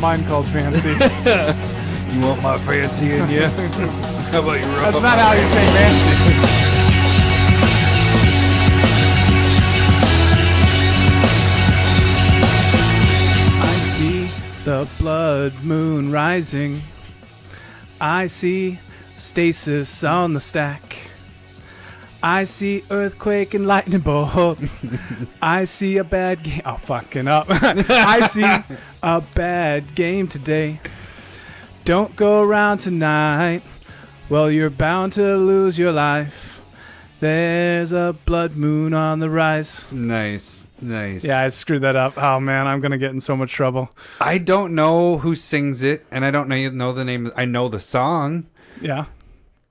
mine called fancy. You want my fancy in you? How about you rub That's up not my how you say fancy. I see the blood moon rising. I see stasis on the stack. I see earthquake and lightning bolt. I see a bad game. Oh, fucking up. I see a bad game today. Don't go around tonight. Well, you're bound to lose your life. There's a blood moon on the rise. Nice. Yeah, I screwed that up. Oh, man, I'm going to get in so much trouble. I don't know who sings it, and I don't know the name. I know the song. Yeah.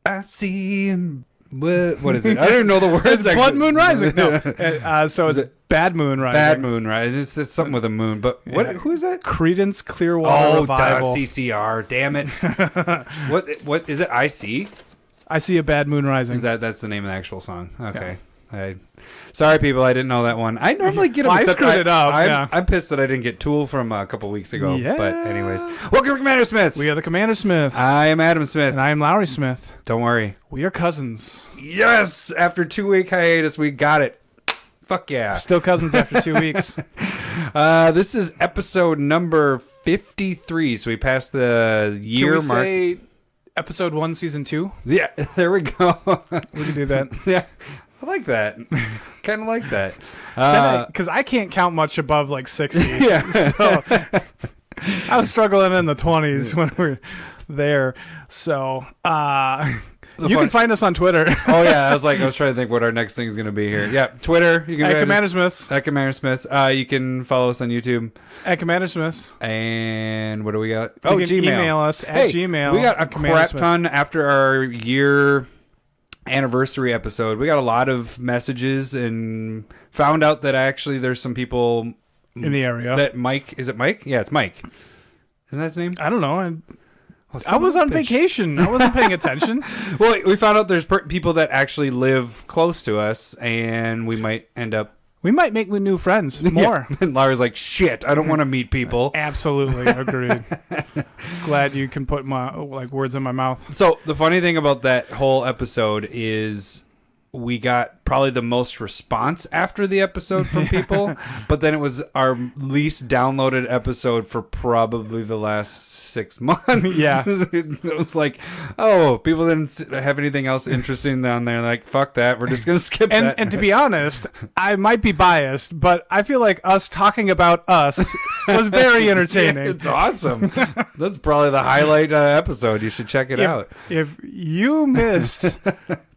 I see him. What is it? I don't even know the words. It's Blood Moon Rising. No. So it's Bad Moon Rising. Bad Moon Rising. It's something with a moon. But what? Yeah. Who is that? Credence Clearwater Revival. CCR. Damn it. What is it? I see. I see a Bad Moon Rising. That's the name of the actual song? Okay. Yeah. Sorry, people. I didn't know that one. I normally get them. I screwed it up. I'm pissed that I didn't get Tool from a couple weeks ago. Yeah. But anyways, welcome to Commander Smiths. We are the Commander Smiths. I am Adam Smith. And I am Lowry Smith. Don't worry. We are cousins. Yes! After 2-week hiatus, we got it. Fuck yeah. Still cousins after 2 weeks. This is episode number 53, so we passed the year mark. Can we say episode 1, season 2? Yeah, there we go. We can do that. Yeah, I like that. Kind of like that. Because I can't count much above like 60. Yeah. So I was struggling in the 20s when we were there. So you can find us on Twitter. Oh, yeah. I was trying to think what our next thing is going to be here. Yeah, Twitter. You can at Commander Smiths. At Commander Smiths. You can follow us on YouTube. At Commander Smiths. And what do we got? You can Gmail. Email us at Gmail. We got a crap ton after our year anniversary episode. We got a lot of messages and found out that actually there's some people in the area. That Mike, is it Mike? Yeah, it's Mike. Isn't that his name? I don't know. I was on vacation. I wasn't paying attention. Well, we found out there's people that actually live close to us, and we might end up. We might make new friends more. Yeah. And Laura's like, shit, I don't want to meet people. Absolutely agreed. Glad you can put my words in my mouth. So the funny thing about that whole episode is we got probably the most response after the episode from people, but then it was our least downloaded episode for probably the last 6 months. Yeah. It was like, oh, people didn't have anything else interesting down there. Like, fuck that. We're just going to skip that. And to be honest, I might be biased, but I feel like us talking about us was very entertaining. Yeah, it's awesome. That's probably the highlight episode. You should check it out. If you missed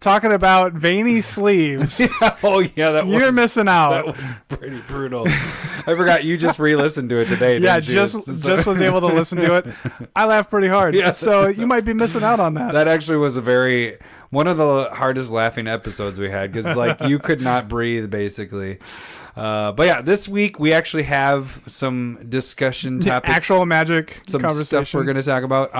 talking about veiny sleeves, you're missing out. That was pretty brutal. I forgot you just re-listened to it today. Yeah, didn't you? just was able to listen to it. I laughed pretty hard. Yeah. So you might be missing out on that. That actually was one of the hardest laughing episodes we had because you could not breathe basically. But yeah, this week we actually have some discussion topics, actual Magic some conversation. Stuff we're going to talk about.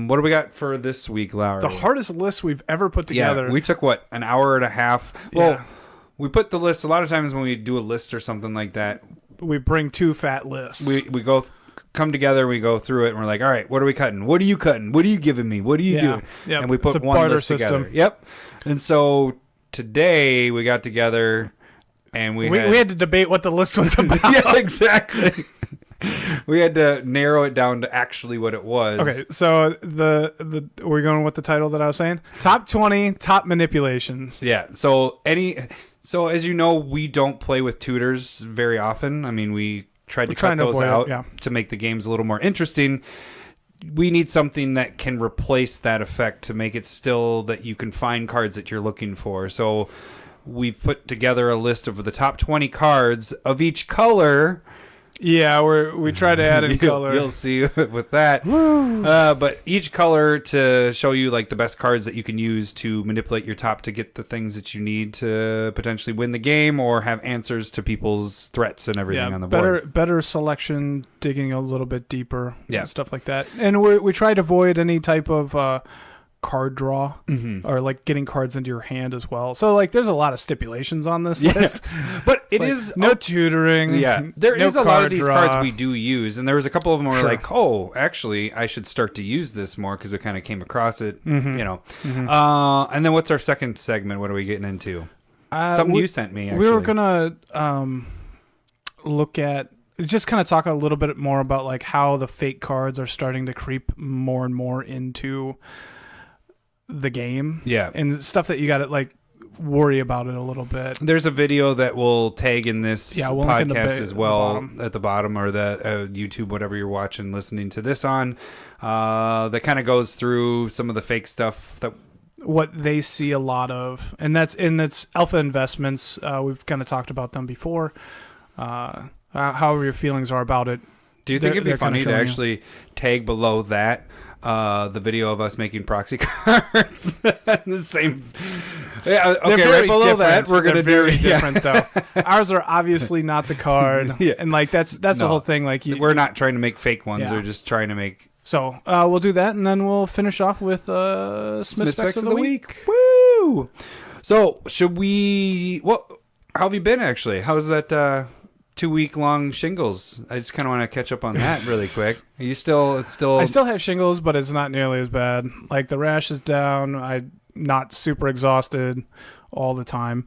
What do we got for this week, Lowry? The hardest list we've ever put together. Yeah, we took an hour and a half. Well, we put the list a lot of times when we do a list or something like that. We bring 2 fat lists. We come together, we go through it, and we're like, all right, what are we cutting? What are you cutting? What are you giving me? What are you doing? Yep. And we put one list together. Yep. And so today we got together and we had to debate what the list was about. Yeah, exactly. We had to narrow it down to actually what it was. Okay, so we're going with the title that I was saying? Top 20 top manipulations. Yeah. So as you know, we don't play with tutors very often. I mean, we tried to cut those out to make the games a little more interesting. We need something that can replace that effect to make it still that you can find cards that you're looking for. So we've put together a list of the top 20 cards of each color. Yeah, we try to add in color. You'll see with that. But each color to show you the best cards that you can use to manipulate your top to get the things that you need to potentially win the game or have answers to people's threats and everything on the board. Better selection, digging a little bit deeper, and stuff like that. And we try to avoid any type of card draw or like getting cards into your hand as well. So like there's a lot of stipulations on this list. But it like, is no tutoring. Yeah. There is a lot of these draw. cards we do use, and there was a couple of them where like, oh, actually I should start to use this more because we kind of came across it, you know. And then what's our second segment? What are we getting into? Something you sent me, actually. We were gonna look at just kind of talk a little bit more about like how the fake cards are starting to creep more and more into the game, and stuff that you got to like worry about it a little bit. There's a video that we'll tag in this we'll podcast as well at the bottom, or the YouTube, whatever you're watching, listening to this on, that kind of goes through some of the fake stuff that what they see a lot of, and it's Alpha Investments. We've kind of talked about them before. However your feelings are about it. Do you think it'd be funny to actually tag below that the video of us making proxy cards? The same. Yeah, okay, right below that we're going to do very different though. Ours are obviously not the card, and like that's the whole thing. Like we're not trying to make fake ones. We're just trying to make. So we'll do that, and then we'll finish off with Smith Specs of the Week. Woo! So should we? Well, how have you been actually? How's that? 2-week-long shingles. I just kind of want to catch up on that really quick. Are you still? It's still. I still have shingles, but it's not nearly as bad. Like the rash is down. I'm not super exhausted all the time,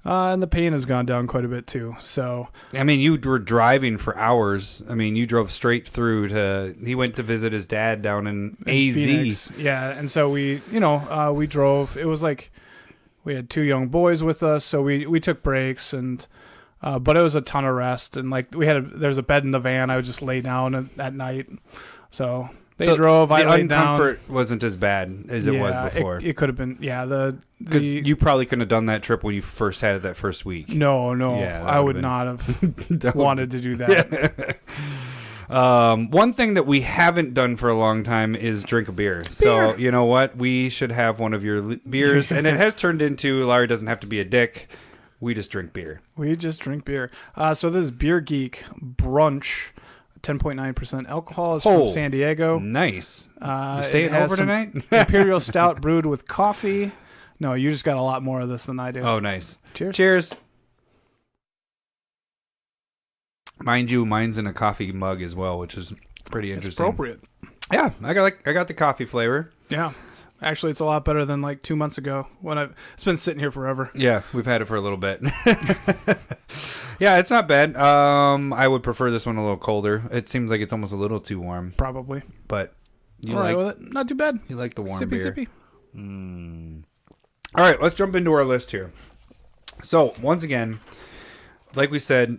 and the pain has gone down quite a bit too. So I mean, you were driving for hours. I mean, you drove straight through to. He went to visit his dad down in AZ. Phoenix. Yeah, and so we drove. It was like we had 2 young boys with us, so we took breaks and. But it was a ton of rest, and like there's a bed in the van. I would just lay down at night. So they drove. I laid down. The uncomfort wasn't as bad as it was before. It could have been. Yeah, because you probably couldn't have done that trip when you first had it that first week. No. Yeah, I would not have wanted to do that. One thing that we haven't done for a long time is drink a beer. So you know what? We should have one of your beers, and it has turned into Larry doesn't have to be a dick. We just drink beer. So this is Beer Geek Brunch, 10.9% alcohol. It's from San Diego. Nice. You staying over tonight? Imperial Stout brewed with coffee. No, you just got a lot more of this than I do. Oh, nice. Cheers. Mind you, mine's in a coffee mug as well, which is pretty interesting. It's appropriate. Yeah, I got the coffee flavor. Yeah. Actually, it's a lot better than like 2 months ago when it's been sitting here forever. Yeah, we've had it for a little bit. Yeah, it's not bad. I would prefer this one a little colder. It seems like it's almost a little too warm. Probably. But you all right with it? Not too bad. You like the warm beer. Sippy. All right, let's jump into our list here. So, once again, like we said,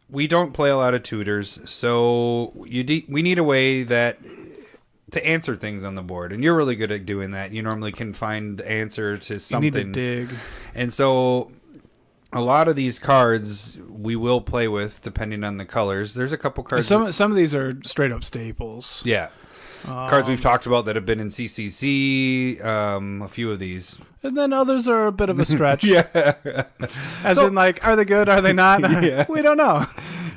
we don't play a lot of tutors, so we need a way to answer things on the board, and you're really good at doing that. You normally can find the answer to something. You need to dig. And so a lot of these cards we will play with depending on the colors. There's a couple cards. Some of these are straight up staples. Yeah. Cards we've talked about that have been in CCC, a few of these. And then others are a bit of a stretch. Yeah. In like, are they good? Are they not? Yeah. We don't know.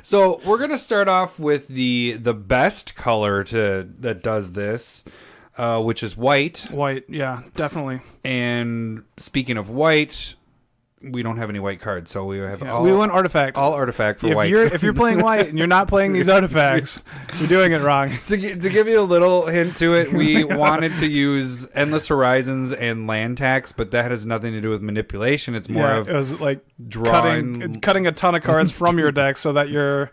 So we're going to start off with the best color that does this, which is white. White, yeah, definitely. And speaking of white, we don't have any white cards, so we have we went artifact. All artifact for white. If you're playing white and you're not playing these artifacts, you're doing it wrong. To give you a little hint to it, we wanted to use Endless Horizons and Land Tax, but that has nothing to do with manipulation. It's more of it was like cutting a ton of cards from your deck so that your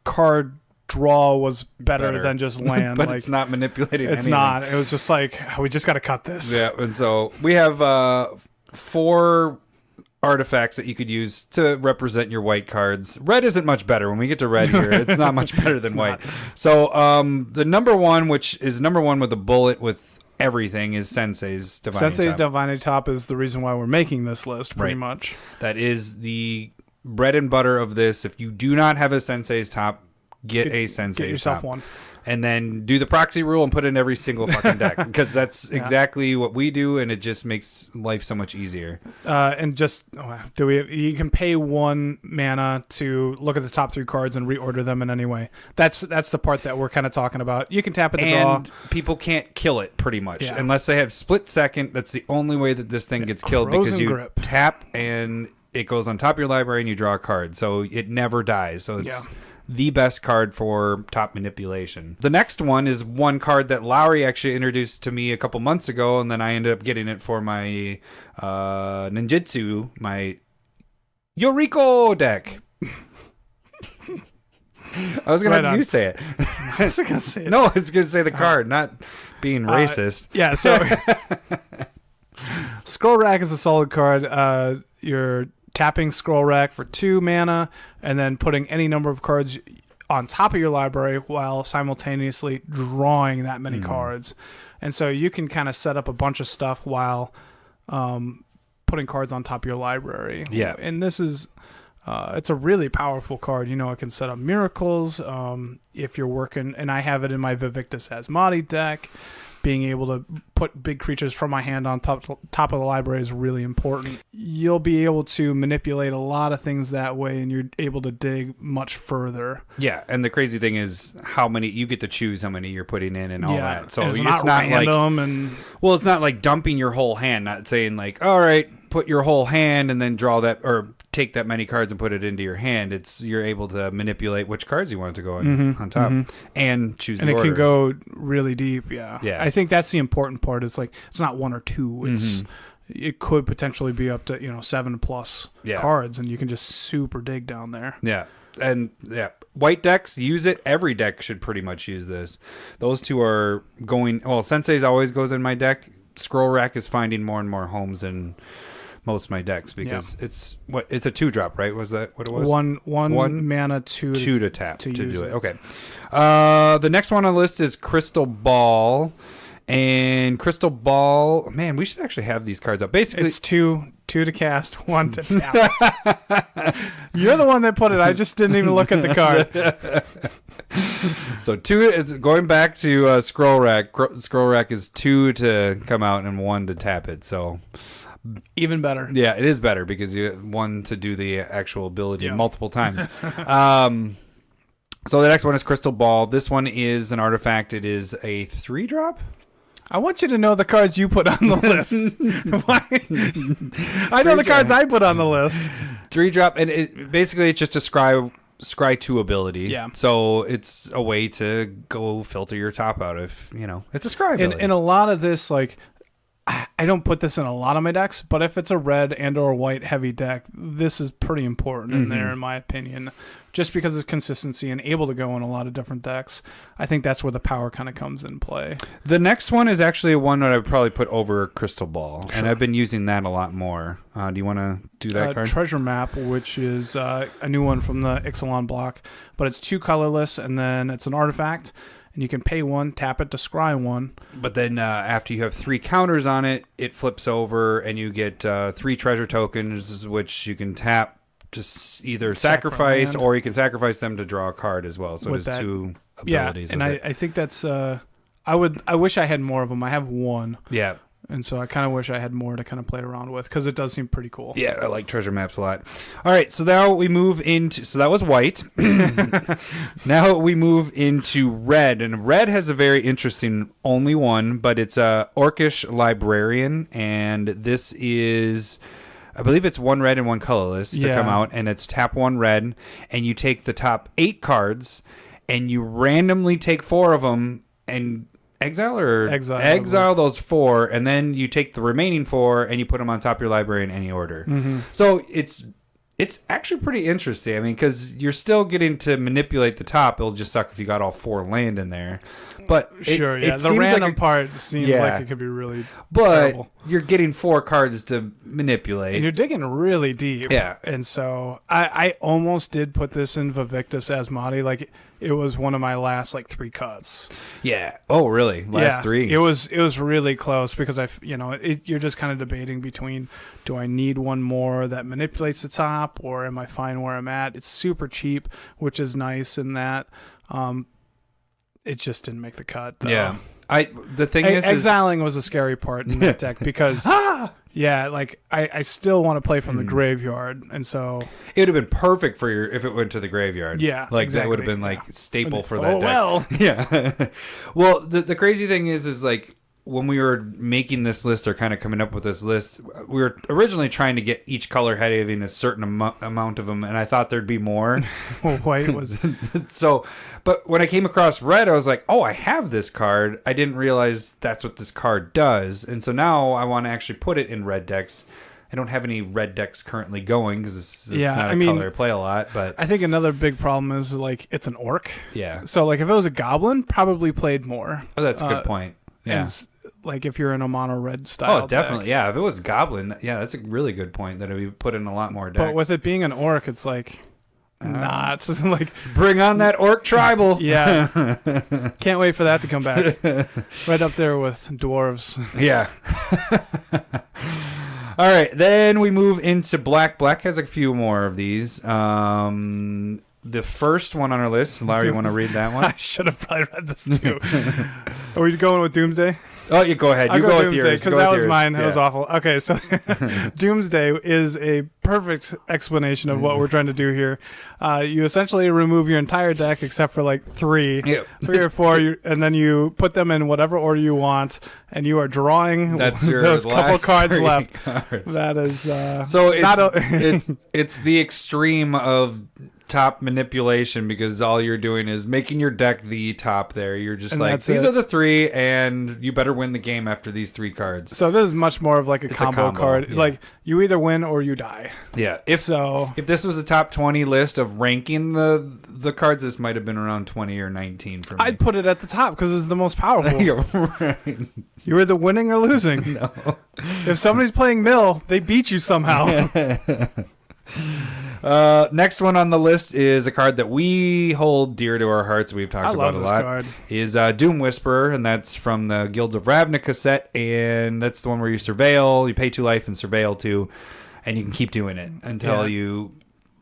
card draw was better than just land. But it's not manipulating anything. Not. It was just like, we just got to cut this. Yeah, and so we have 4 artifacts that you could use to represent your white cards. Red isn't much better. When we get to red here, it's not much better than white. So the number one, which is number one with a bullet with everything, is Sensei's Divining Top. Sensei's Divining Top is the reason why we're making this list, pretty much. That is the bread and butter of this. If you do not have a Sensei's Top, get a Sensei's Get yourself Top. one. and then do the proxy rule and put it in every single fucking deck, because that's exactly what we do, and it just makes life so much easier. And just you can pay 1 mana to look at the top 3 cards and reorder them in any way. That's the part that we're kind of talking about. You can tap at the draw. And people can't kill it pretty much unless they have split second. That's the only way that this thing gets killed, because you tap and it goes on top of your library and you draw a card, so it never dies. So it's the best card for top manipulation. The next one is one card that Lowry actually introduced to me a couple months ago, and then I ended up getting it for my ninjutsu, my Yoriko deck. I was going to have you say it. I was going to say it. No, it's going to say the card, not being racist. Yeah, so Scroll Rack is a solid card. You're tapping Scroll Rack for 2 mana and then putting any number of cards on top of your library while simultaneously drawing that many cards. And so you can kind of set up a bunch of stuff while putting cards on top of your library. Yeah. And this is... it's a really powerful card. It can set up miracles if you're working, and I have it in my Vivictus Asmati deck. Being able to put big creatures from my hand on top of the library is really important. You'll be able to manipulate a lot of things that way, and you're able to dig much further. Yeah, and the crazy thing is how many you get to choose how many you're putting in and all that. So it's not random, it's not like dumping your whole hand. Not saying like, all right, put your whole hand and then draw that, or take that many cards and put it into your hand. You're able to manipulate which cards you want to go in on top and choose the order. And it can go really deep. Yeah. I think that's the important part. It's like it's not 1 or 2. It could potentially be up to 7+ cards, and you can just super dig down there. Yeah. And white decks use it. Every deck should pretty much use this. Those two are going. Well, Sensei's always goes in my deck. Scroll Rack is finding more and more homes in most of my decks, because it's a 2-drop, right? Was that what it was? One mana, 2 to tap to do it. Okay. The next one on the list is Crystal Ball. And Crystal Ball, man, we should actually have these cards up. Basically, it's 2 to cast, 1 to tap. You're the one that put it. I just didn't even look at the card. So 2, going back to Scroll Rack. Scroll Rack is 2 to come out and 1 to tap it. So even better. Yeah, it is better because you have 1 to do the actual ability multiple times. So the next one is Crystal Ball. This one is an artifact. It is a 3-drop. I want you to know the cards you put on the list. I know the cards I put on the list. 3-drop, and it's just a Scry 2 ability. Yeah. So it's a way to go filter your top out if, it's a Scry ability. And a lot of this, like, I don't put this in a lot of my decks, but if it's a red and or white heavy deck, this is pretty important in there, in my opinion, just because it's consistency and able to go in a lot of different decks. I think that's where the power kind of comes in play. The next one is actually one that I would probably put over Crystal Ball, and I've been using that a lot more. Do you want to do that card? Treasure Map, which is a new one from the Ixalan block, but it's 2 colorless, and then it's an artifact. And you can pay 1, tap it to scry 1. But then after you have 3 counters on it, it flips over and you get 3 treasure tokens, which you can tap to either sacrifice, or you can sacrifice them to draw a card as well. So there's 2 abilities. Yeah, and I think that's... I wish I had more of them. I have 1. Yeah. And so I kind of wish I had more to kind of play around with, because it does seem pretty cool. Yeah, I like treasure maps a lot. All right, so now we move into... So that was white. Now we move into red. And red has a very interesting only one, but it's a Orcish Librarian. And this is... I believe it's 1 red and 1 colorless to come out. And it's tap 1 red. And you take the top 8 cards, and you randomly take 4 of them and... Exile those 4, and then you take the remaining 4 and you put them on top of your library in any order. So it's actually pretty interesting. I mean, because you're still getting to manipulate the top. It'll just suck if you got all 4 land in there. But the random part seems like it could be really terrible. You're getting 4 cards to manipulate, and you're digging really deep. Yeah, and so I almost did put this in Vivictus Asmati. Like, it was one of my last 3 cuts. Yeah. Oh, really? Last 3. It was really close, because you're just kind of debating between, do I need one more that manipulates the top, or am I fine where I'm at? It's super cheap, which is nice in that. it just didn't make the cut, though. Yeah. The thing is exiling was a scary part in that deck because yeah, like I still want to play from the graveyard, and so it would have been perfect for if it went to the graveyard. Yeah, like exactly. that would have been like staple for that deck. Well. Yeah. Well, the crazy thing is like when we were making this list or kind of coming up with this list, we were originally trying to get each color having a certain amount of them, and I thought there'd be more. White was so, but when I came across red, I was like, oh, I have this card. I didn't realize that's what this card does, and so now I want to actually put it in red decks. I don't have any red decks currently going because it's not a color I play a lot. But I think another big problem is like it's an orc. Yeah. So like if it was a goblin, probably played more. Oh, that's a good point. Yeah. And, like if you're in a mono red style. Oh, definitely. Deck. Yeah. If it was goblin, yeah, that's a really good point that we put in a lot more decks. But with it being an orc, it's like not like bring on that orc tribal. Yeah. Can't wait for that to come back. Right up there with dwarves. Yeah. All right, then we move into black. Black has a few more of these. The first one on our list, Larry, you want to read that one? I should have probably read this too. Are we going with Doomsday? Oh, you go ahead. I'll go with Doomsday, yours. Because that was mine. That was awful. Okay, so Doomsday is a perfect explanation of what we're trying to do here. You essentially remove your entire deck except for like three or four, and then you put them in whatever order you want, and you are drawing those couple cards left. Cards. That is so it's the extreme of top manipulation because all you're doing is making your deck the top there. You're just like, these are the three, and you better win the game after these three cards. So this is much more of like a combo card. Yeah. Like you either win or you die. Yeah. If this was a top 20 list of ranking the cards, this might have been around 20 or 19 for me. I'd put it at the top because it's the most powerful. You're right. You're either winning or losing. No. If somebody's playing mill, they beat you somehow. Next one on the list is a card that we hold dear to our hearts. We've talked about a lot. Card. Is Doom Whisperer, and that's from the Guilds of Ravnica set, and that's the one where you surveil, you pay 2 life and surveil 2, and you can keep doing it until you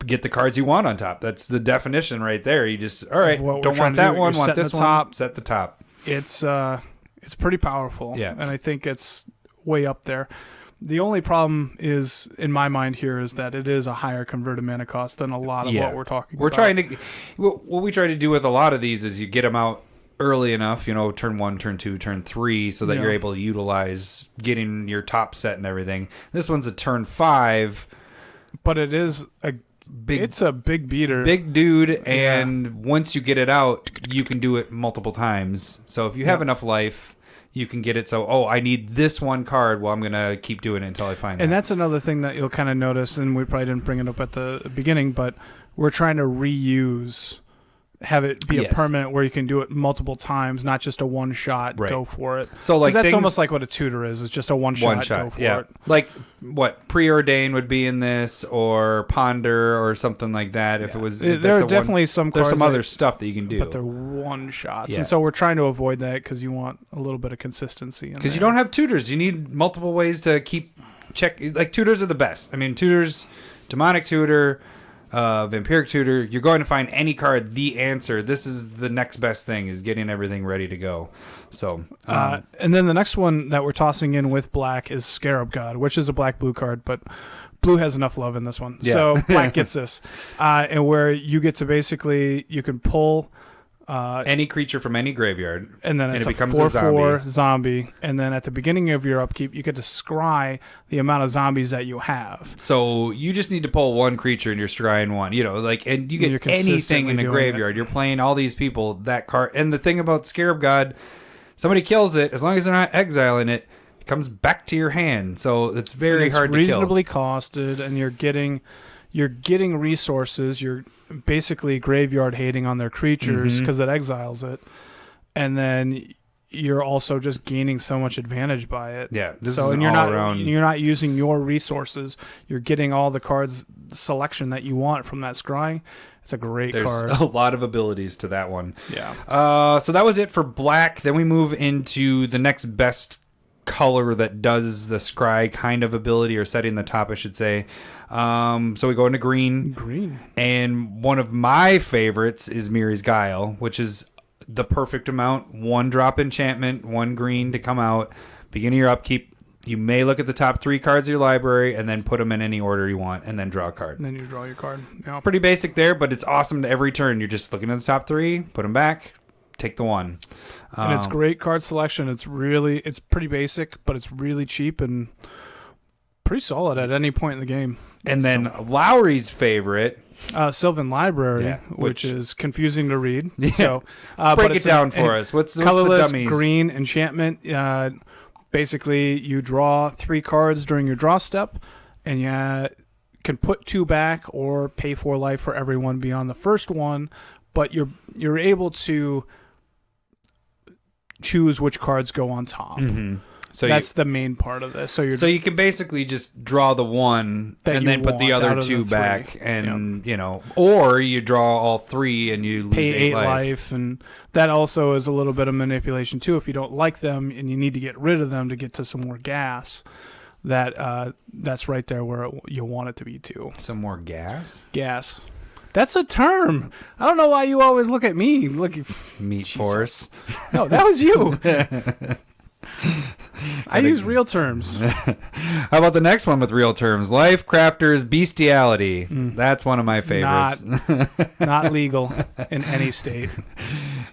get the cards you want on top. That's the definition right there. You just don't want that one, want this one, set the top. It's pretty powerful. Yeah, and I think it's way up there. The only problem is, in my mind here, is that it is a higher converted mana cost than a lot of what we're talking about. We're trying to... What we try to do with a lot of these is you get them out early enough, turn 1, turn 2, turn 3, so that you're able to utilize getting your top set and everything. This one's a turn 5. But it is it's a big beater. Big dude, and once you get it out, you can do it multiple times. So if you have enough life... You can get it I need this one card. Well, I'm going to keep doing it until I find it. And that's another thing that you'll kind of notice, and we probably didn't bring it up at the beginning, but we're trying to reuse, have it be a permanent where you can do it multiple times, not just a one-shot, go for it. So like that's almost like what a tutor is. It's just a one-shot, go for it. Like what Preordain would be in this, or Ponder, or something like that. If it was, there are definitely some cards. There's some other stuff that you can do, but they're one-shots, and so we're trying to avoid that because you want a little bit of consistency. Because you don't have tutors, you need multiple ways to keep check. Like tutors are the best. I mean, tutors, demonic tutor. Vampiric tutor, you're going to find any card the answer. This is the next best thing, is getting everything ready to go. So and then the next one that we're tossing in with black is Scarab God, which is a black-blue card, but blue has enough love in this one. So black gets this, and where you get to basically, you can pull any creature from any graveyard, and then it becomes a 4/4 zombie. And then at the beginning of your upkeep, you get to scry the amount of zombies that you have. So you just need to pull one creature, and you're scrying one. And you get anything in the graveyard. You're playing all these people. That card, and the thing about Scarab God, somebody kills it, as long as they're not exiling it, it comes back to your hand. So it's very hard to kill. It's reasonably costed, and you're getting resources. You're basically graveyard hating on their creatures because it exiles it, and then you're also just gaining so much advantage by it. Yeah, you're not using your resources. You're getting all the cards selection that you want from that scrying. It's a great card. There's a lot of abilities to that one. Yeah. So that was it for black. Then we move into the next best color that does the scry kind of ability, or setting the top, I should say. So we go into green. Green. And one of my favorites is Miri's Guile, which is the perfect amount. 1 drop enchantment, 1 green to come out. Beginning your upkeep. You may look at the top 3 cards of your library and then put them in any order you want and then draw a card. And then you draw your card. Yeah. Pretty basic there, but it's awesome to every turn. You're just looking at the top 3, put them back, take the 1. And it's great card selection. It's pretty basic, but it's really cheap and pretty solid at any point in the game. And then Lowry's favorite, Sylvan Library, which is confusing to read. Yeah. So break it down for us. What's colorless the dummies? Green enchantment. Basically, you draw 3 cards during your draw step, and you can put 2 back or pay 4 life for every one beyond the first one. But you're able to choose which cards go on top. Mm-hmm. So that's the main part of this. So you can basically just draw the 1 and then put the other 2 back, and or you draw all 3 and you lose pay 8 life, and that also is a little bit of manipulation too. If you don't like them and you need to get rid of them to get to some more gas, that's right there where you want it to be too. Some more gas. Gas. That's a term. I don't know why you always look at me. Meat force. No, that was you. I use real terms. How about the next one with real terms? Life Crafters Bestiality. That's one of my favorites. Not legal in any state.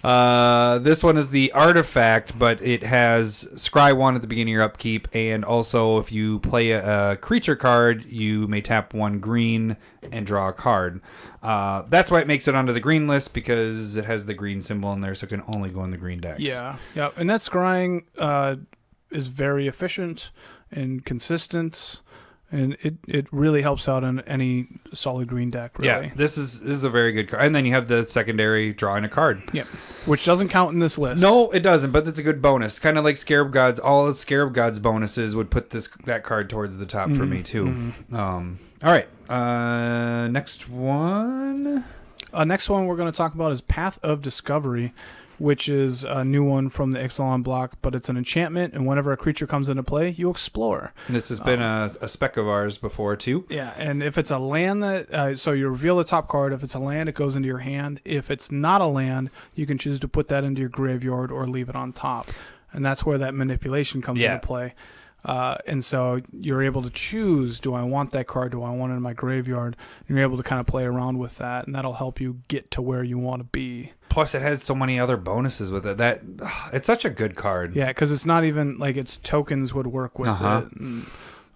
This one is the artifact, but it has scry 1 at the beginning of your upkeep, and also if you play a creature card, you may tap 1 green and draw a card. That's why it makes it onto the green list, because it has the green symbol in there, so it can only go in the green decks. Yeah. And that scrying is very efficient and consistent, and it really helps out in any solid green deck, really. Yeah, this is a very good card. And then you have the secondary drawing a card. Yeah, which doesn't count in this list. No, it doesn't, but it's a good bonus. Kind of like Scarab Gods. All of Scarab Gods bonuses would put that card towards the top for me, too. Mm-hmm. All right. Next one. Next one we're going to talk about is Path of Discovery, which is a new one from the Ixalan block, but it's an enchantment, and whenever a creature comes into play, you explore. This has been a spec of ours before, too. Yeah, and if it's a land so you reveal the top card. If it's a land, it goes into your hand. If it's not a land, you can choose to put that into your graveyard or leave it on top. And that's where that manipulation comes into play. And so you're able to choose, do I want that card? Do I want it in my graveyard? And you're able to kind of play around with that, and that'll help you get to where you want to be. Plus, it has so many other bonuses with it. It's such a good card. Yeah, because it's not even like its tokens would work with it.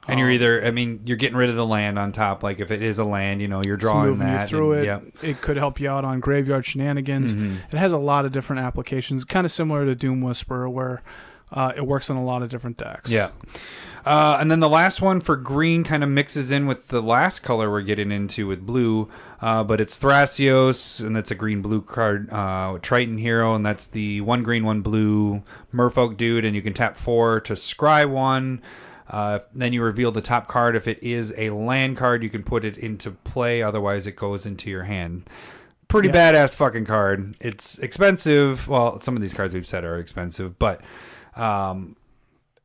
And you're you're getting rid of the land on top. Like if it is a land, you're drawing that. You through it. It could help you out on graveyard shenanigans. Mm-hmm. It has a lot of different applications, kind of similar to Doom Whisperer, where it works on a lot of different decks. Yeah. And then the last one for green kind of mixes in with the last color we're getting into with blue. But it's Thrasios, and that's a green-blue card. Triton Hero, and that's the 1 green, 1 blue Merfolk dude. And you can tap 4 to scry 1. Then you reveal the top card. If it is a land card, you can put it into play. Otherwise, it goes into your hand. Pretty badass fucking card. It's expensive. Well, some of these cards we've said are expensive, but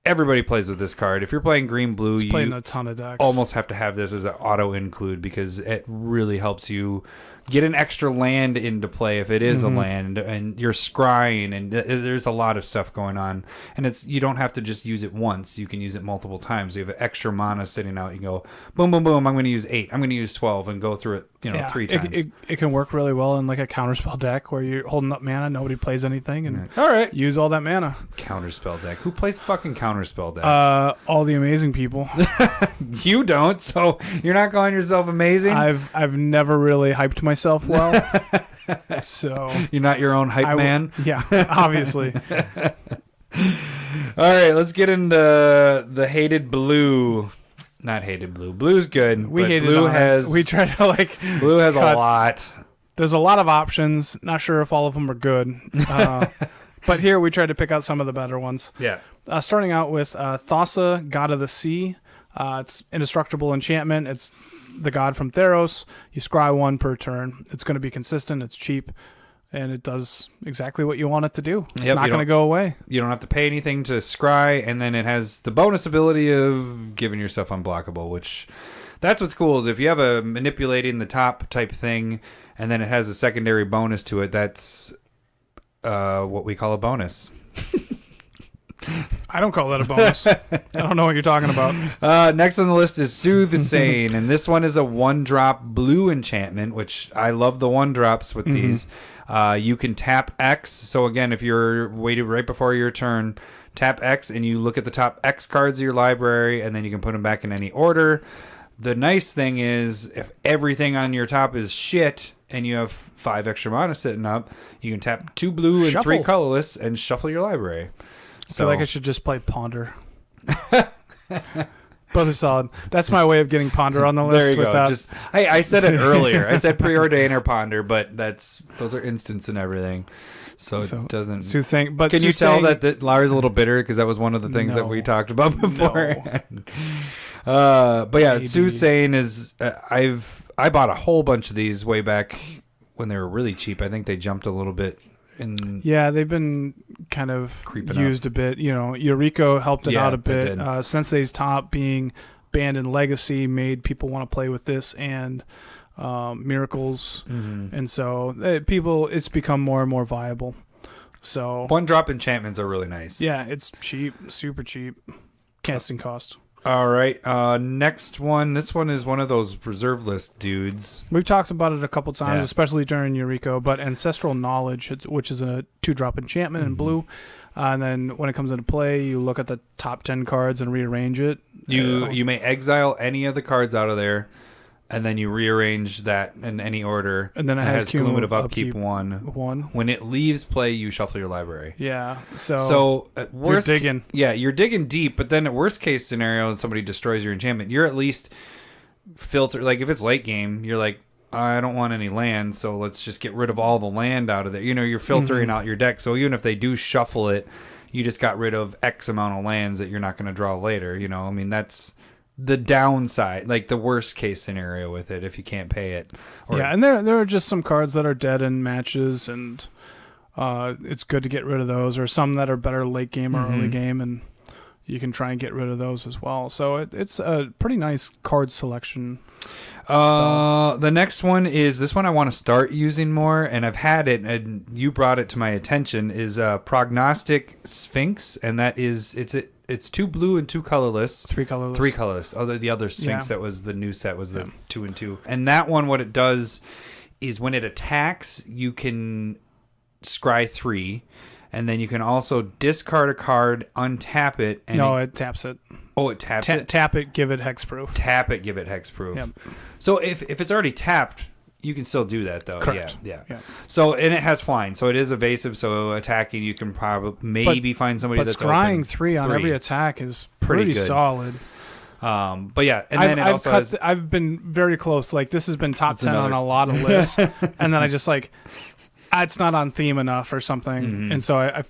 everybody plays with this card. If you're playing green-blue, you playing a ton of decks. Almost have to have this as an auto-include, because it really helps you get an extra land into play if it is a land, and you're scrying, and there's a lot of stuff going on. And you don't have to just use it once. You can use it multiple times. You have extra mana sitting out. You go, boom, boom, boom, I'm going to use 8. I'm going to use 12 and go through it 3 times. It can work really well in like a counterspell deck where you're holding up mana, nobody plays anything, and all right, use all that mana. Counterspell deck. Who plays fucking counterspell decks? All the amazing people. You don't, so you're not calling yourself amazing? I've never really hyped myself well. So you're not your own hype man? Yeah, obviously. All right, let's get into the hated blue. Not hated blue. Blue's good. We hated blue we try to blue has a lot. There's a lot of options. Not sure if all of them are good. But here we tried to pick out some of the better ones. Yeah. Starting out with Thassa, God of the Sea. It's indestructible enchantment. It's the god from Theros. You scry 1 per turn. It's going to be consistent. It's cheap. And it does exactly what you want it to do. It's not going to go away. You don't have to pay anything to scry. And then it has the bonus ability of giving yourself unblockable, which that's what's cool is if you have a manipulating the top type thing, and then it has a secondary bonus to it, that's what we call a bonus. I don't call that a bonus. I don't know what you're talking about. Next on the list is Soothe the Sane, and this one is a 1-drop blue enchantment, which I love the 1-drops with these. You can tap X. So again, if you're waited right before your turn, tap X and you look at the top X cards of your library, and then you can put them back in any order. The nice thing is, if everything on your top is shit and you have 5 extra mana sitting up, you can tap 2 blue and 3 colorless and shuffle your library. I feel like I should just play Ponder. Both are solid. That's my way of getting Ponder on the list. There you go. I said it earlier. I said Preordain or Ponder, but those are instants and everything. So it doesn't. Soothsaying, but can you tell that Larry's a little bitter because that was one of the things that we talked about before? No. But yeah, Soothsaying is. I bought a whole bunch of these way back when they were really cheap. I think they jumped a little bit. Yeah, they've been kind of used a bit. Yuriko helped it out a bit. Sensei's Top being banned in Legacy made people want to play with this and Miracles, and so it's become more and more viable. So 1-drop enchantments are really nice. Yeah, it's cheap, super cheap. Casting cost. All right, next one. This one is one of those reserve list dudes. We've talked about it a couple times, especially during Yuriko, but Ancestral Knowledge, which is a 2-drop enchantment in blue, and then when it comes into play, you look at the top 10 cards and rearrange it. You may exile any of the cards out of there, and then you rearrange that in any order. And then it has cumulative upkeep 1. When it leaves play, you shuffle your library. Yeah. So at worst, you're digging. Yeah, you're digging deep. But then at worst case scenario, and somebody destroys your enchantment, you're at least filter. Like if it's late game, you're like, I don't want any land, so let's just get rid of all the land out of there. You're filtering out your deck. So even if they do shuffle it, you just got rid of X amount of lands that you're not going to draw later. I mean, that's the downside, like the worst case scenario with it if you can't pay it. And there are just some cards that are dead in matches, and it's good to get rid of those, or some that are better late game or early game, and you can try and get rid of those as well. So it's a pretty nice card selection. The next one is this one I want to start using more, and I've had it, and you brought it to my attention, is Prognostic Sphinx, and that is it's 2 blue and 2 colorless. 3 colorless. 3 colorless. Oh, the other Sphinx that was the new set was the 2 and 2. And that one, what it does is when it attacks, you can scry 3, and then you can also discard a card, untap it. And it taps it. Oh, it taps it? Tap it, give it hexproof. Tap it, give it hexproof. Yep. So if it's already tapped, you can still do that, though. Correct. Yeah. So, and it has flying, so it is evasive, so attacking, you can probably find somebody that's scrying open. 3 on every attack is pretty solid. But yeah, and then I've been very close. Like, this has been top 10 on a lot of lists, and then I just it's not on theme enough or something, and so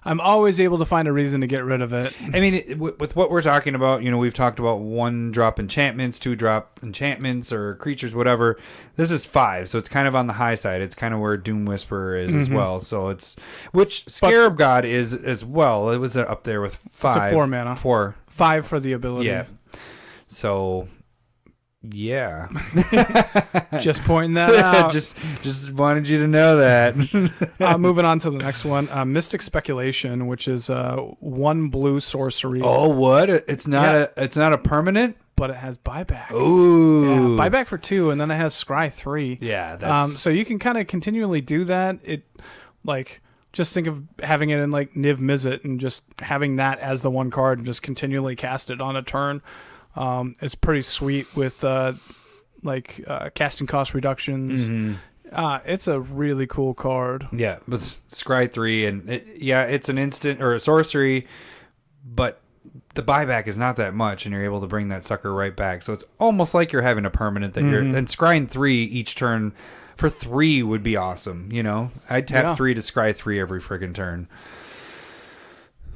I'm always able to find a reason to get rid of it. I mean, with what we're talking about, we've talked about 1-drop enchantments, 2-drop enchantments, or creatures, whatever. This is 5, so it's kind of on the high side. It's kind of where Doom Whisperer is as well. So which Scarab God is as well. It was up there with 5. It's a 4 mana. 4. 5 for the ability. Yeah. So. Yeah. Just pointing that out. just wanted you to know that. Moving on to the next one, Mystic Speculation, which is 1 blue sorcery. Oh, what? It's not a permanent, but it has buyback. Ooh. Yeah, buyback for 2, and then it has scry 3. Yeah, that's so you can kind of continually do that. Just think of having it in like Niv Mizzet and just having that as the 1 card and just continually cast it on a turn. It's pretty sweet with casting cost reductions. It's a really cool card. Yeah, with scry 3, and it's an instant or a sorcery, but the buyback is not that much, and you're able to bring that sucker right back. So it's almost like you're having a permanent that you're and scrying 3 each turn for 3 would be awesome. I'd tap 3 to scry 3 every friggin' turn.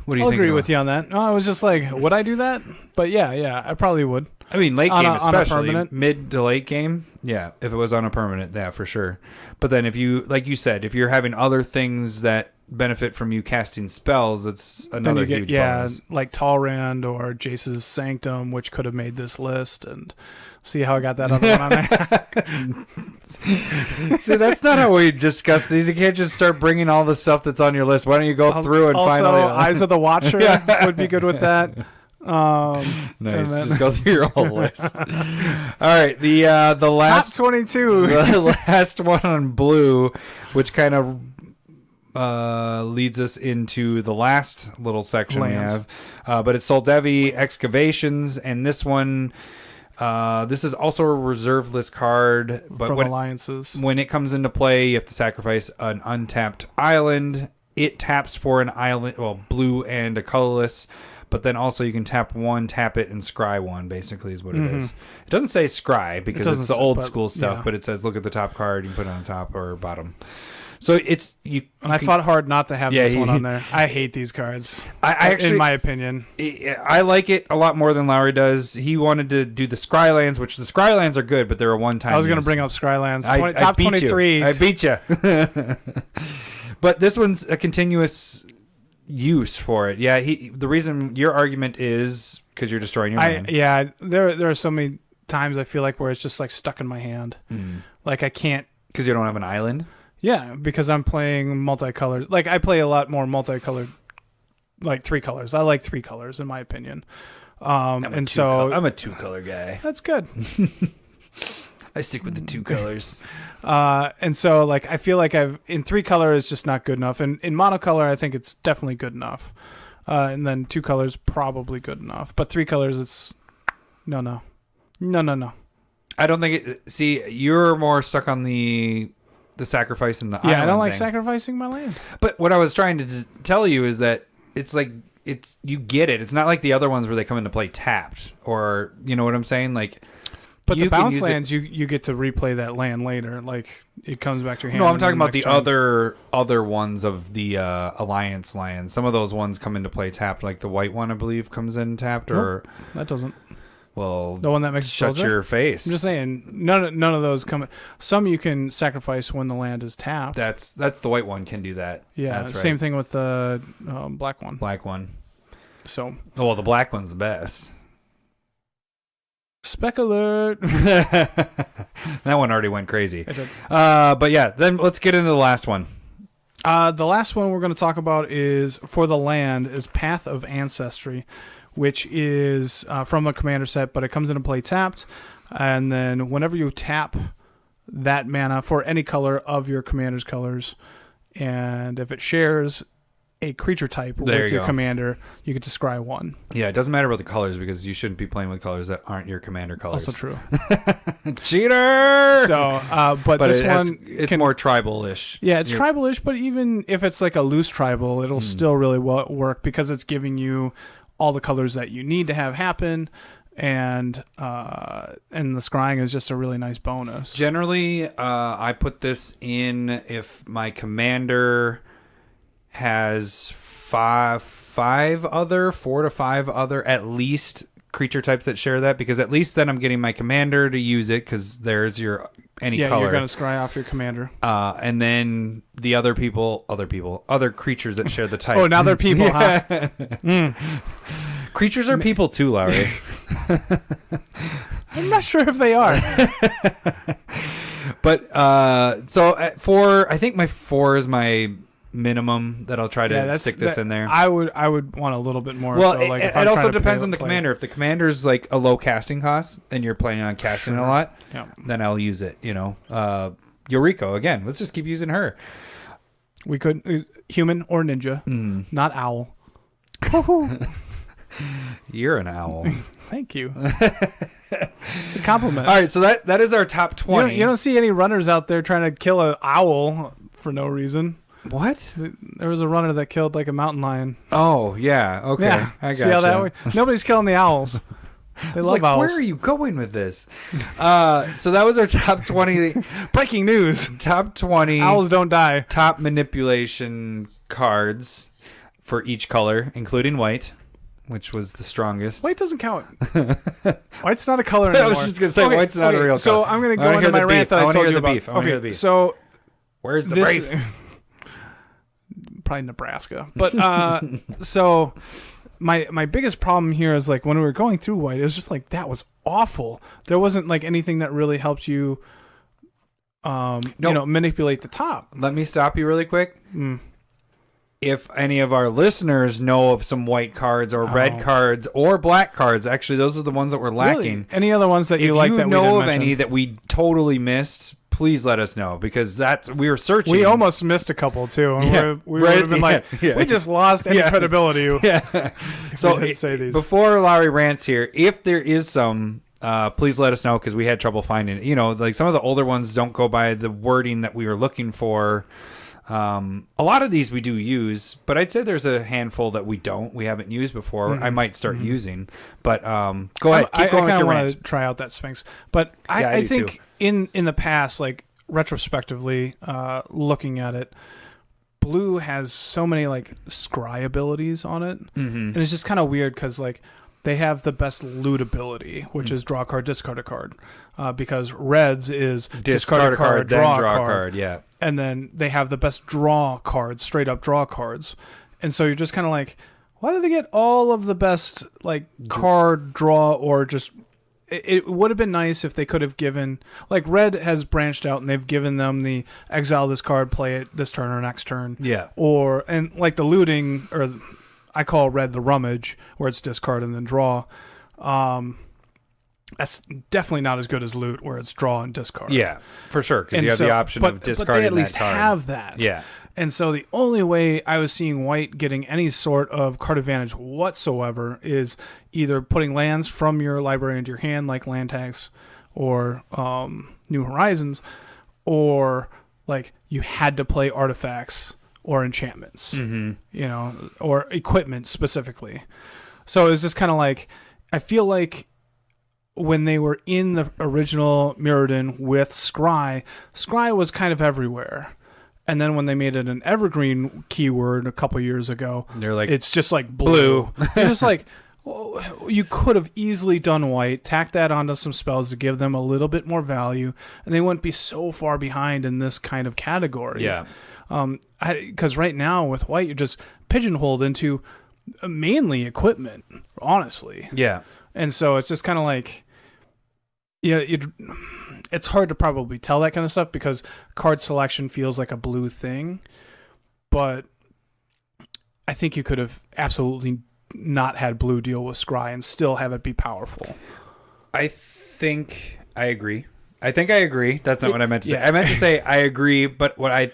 What do you think? I'll agree with you on that. I was just like, would I do that? But yeah, I probably would. I mean, late game especially, mid to late game, if it was on a permanent, for sure. But then if you, like you said, if you're having other things that benefit from you casting spells, that's another huge bonus. Like Talrand or Jace's Sanctum, which could have made this list. And see how I got that other one on there? See, that's not how we discuss these. You can't just start bringing all the stuff that's on your list. Why don't you go through and finally... Eyes of the Watcher would be good with that. Nice. Just go through your whole list. All right, the last top 22, the last one on blue, which kind of leads us into the last little section we have. But it's Soldevi Excavations, and this one, this is also a reserve list card. But from alliances. When it comes into play, you have to sacrifice an untapped island. It taps for an island, blue and a colorless. But then also you can tap one, tap it, and scry one, basically, is what it is. It doesn't say scry because it's the old school stuff, but it says look at the top card, you can put it on top or bottom. So it's... I fought hard not to have this one on there. I hate these cards, I actually, in my opinion. I like it a lot more than Lowry does. He wanted to do the Scrylands, which the Scrylands are good, but they're a one-time I was going to bring up Scrylands. Top 23. I beat you. But this one's a continuous... use for it. The reason your argument is because you're destroying your land. There are so many times I feel like where it's just like stuck in my hand. Like I can't, because you don't have an island. Because I'm playing multicolored. Like I play a lot more multicolored, like 3 colors. I like 3 colors in my opinion. I'm a 2-color guy. That's good. I stick with the 2 colors. And so like I feel like in 3 color is just not good enough, and in monocolor I think it's definitely good enough, and then 2 colors probably good enough, but 3 colors it's no. I don't think see, you're more stuck on the sacrifice and the island I don't like thing. sacrificing my land. But what I was trying to tell you is that it's like you get it. It's not like the other ones where they come into play tapped, or you know what I'm saying, like. But the bounce lands, you get to replay that land later. Like, it comes back to your hand. No, I'm talking about the other ones of the Alliance lands. Some of those ones come into play tapped. Like the white one, I believe, comes in tapped. Or that doesn't. Well, the one that makes shut your face. I'm just saying, none of those come. Some you can sacrifice when the land is tapped. That's the white one can do that. Yeah, that's same right. thing with the black one. Black one. So. Well, the black one's the best. Spec alert. That one already went crazy. It did. But yeah, then let's get into the last one. The last one we're going to talk about is for the land is Path of Ancestry, which is from a commander set, but it comes into play tapped, and then whenever you tap that mana for any color of your commander's colors, and if it shares a creature type with your commander, you get to scry 1. Yeah, it doesn't matter about the colors because you shouldn't be playing with colors that aren't your commander colors. Also true. Cheater! So, but this one... It's more tribal-ish. Yeah, it's tribal-ish, but even if it's like a loose tribal, it'll still really work because it's giving you all the colors that you need to have happen, and the scrying is just a really nice bonus. Generally, I put this in if my commander... has 4 to 5 other at least creature types that share that, because at least then I'm getting my commander to use it because there's your any color. Yeah, you're going to scry off your commander. And then the other creatures that share the type. Oh, now they're people, huh? Creatures are people too, Larry. I'm not sure if they are. But so at 4, I think my 4 is my minimum that I'll try to stick this in there. I would want a little bit more. Well, so like it also depends on the commander. If the commander's like a low casting cost and you're planning on casting it a lot, then I'll use it. You know, Yoriko again. Let's just keep using her. We could human or ninja, not owl. You're an owl. Thank you. It's a compliment. All right, so that is our top 20. You don't see any runners out there trying to kill an owl for no reason. What? There was a runner that killed like a mountain lion. Oh, yeah. Okay. Yeah. I got See how that works? Nobody's killing the owls. They love owls. Where are you going with this? So that was our top 20. Breaking news. Top 20. Owls don't die. Top manipulation cards for each color, including white, which was the strongest. White doesn't count. White's not a color anymore. I was just going to say, white's not a real color. So I'm going to go into my rant that I told you about. I want to hear the beef. So where's the brief? probably Nebraska. But so my biggest problem here is like when we were going through white, it was just like that was awful. There wasn't like anything that really helped you manipulate the top. Let me stop you really quick. If any of our listeners know of some white cards or red cards or black cards, actually those are the ones that we're lacking. Really? Any other ones that you like that we didn't mention? If you know of any that we totally missed, please let us know, because we were searching. We almost missed a couple too. And we would have been we just lost any credibility. So say these. Before Larry rants here, if there is some, please let us know, because we had trouble finding it. Like some of the older ones don't go by the wording that we were looking for. A lot of these we do use, but I'd say there's a handful that we haven't used before. I might start using, but go ahead. Keep going. I kind of want to try out that Sphinx, but I think too. in the past, like retrospectively, looking at it, blue has so many like scry abilities on it, and it's just kind of weird because like they have the best loot ability, which is draw a card, discard a card, because reds is discard a card, draw a card, yeah. And then they have the best draw cards, straight up draw cards. And so you're just kind of like, why do they get all of the best like card draw, or just it would have been nice if they could have given, like red has branched out and they've given them the exile this card, play it this turn or next turn. Yeah. And like the looting, or I call red the rummage, where it's discard and then draw. That's definitely not as good as loot, where it's draw and discard. Yeah, for sure, because you have the option of discarding that card. But they at least have that. Yeah. And so the only way I was seeing white getting any sort of card advantage whatsoever is either putting lands from your library into your hand, like land tags or New Horizons, or like you had to play artifacts or enchantments, or equipment specifically. So it was just kind of like, I feel like when they were in the original Mirrodin with Scry was kind of everywhere. And then when they made it an evergreen keyword a couple years ago, they're like, it's just like blue. It's just like, you could have easily done white, tack that onto some spells to give them a little bit more value, and they wouldn't be so far behind in this kind of category. Yeah. Because right now with white, you're just pigeonholed into mainly equipment, honestly. Yeah. And so it's just kind of like, it's hard to probably tell that kind of stuff because card selection feels like a blue thing. But I think you could have absolutely not had blue deal with Scry and still have it be powerful. I think I agree. That's not what I meant to say. I meant to say I agree, but what I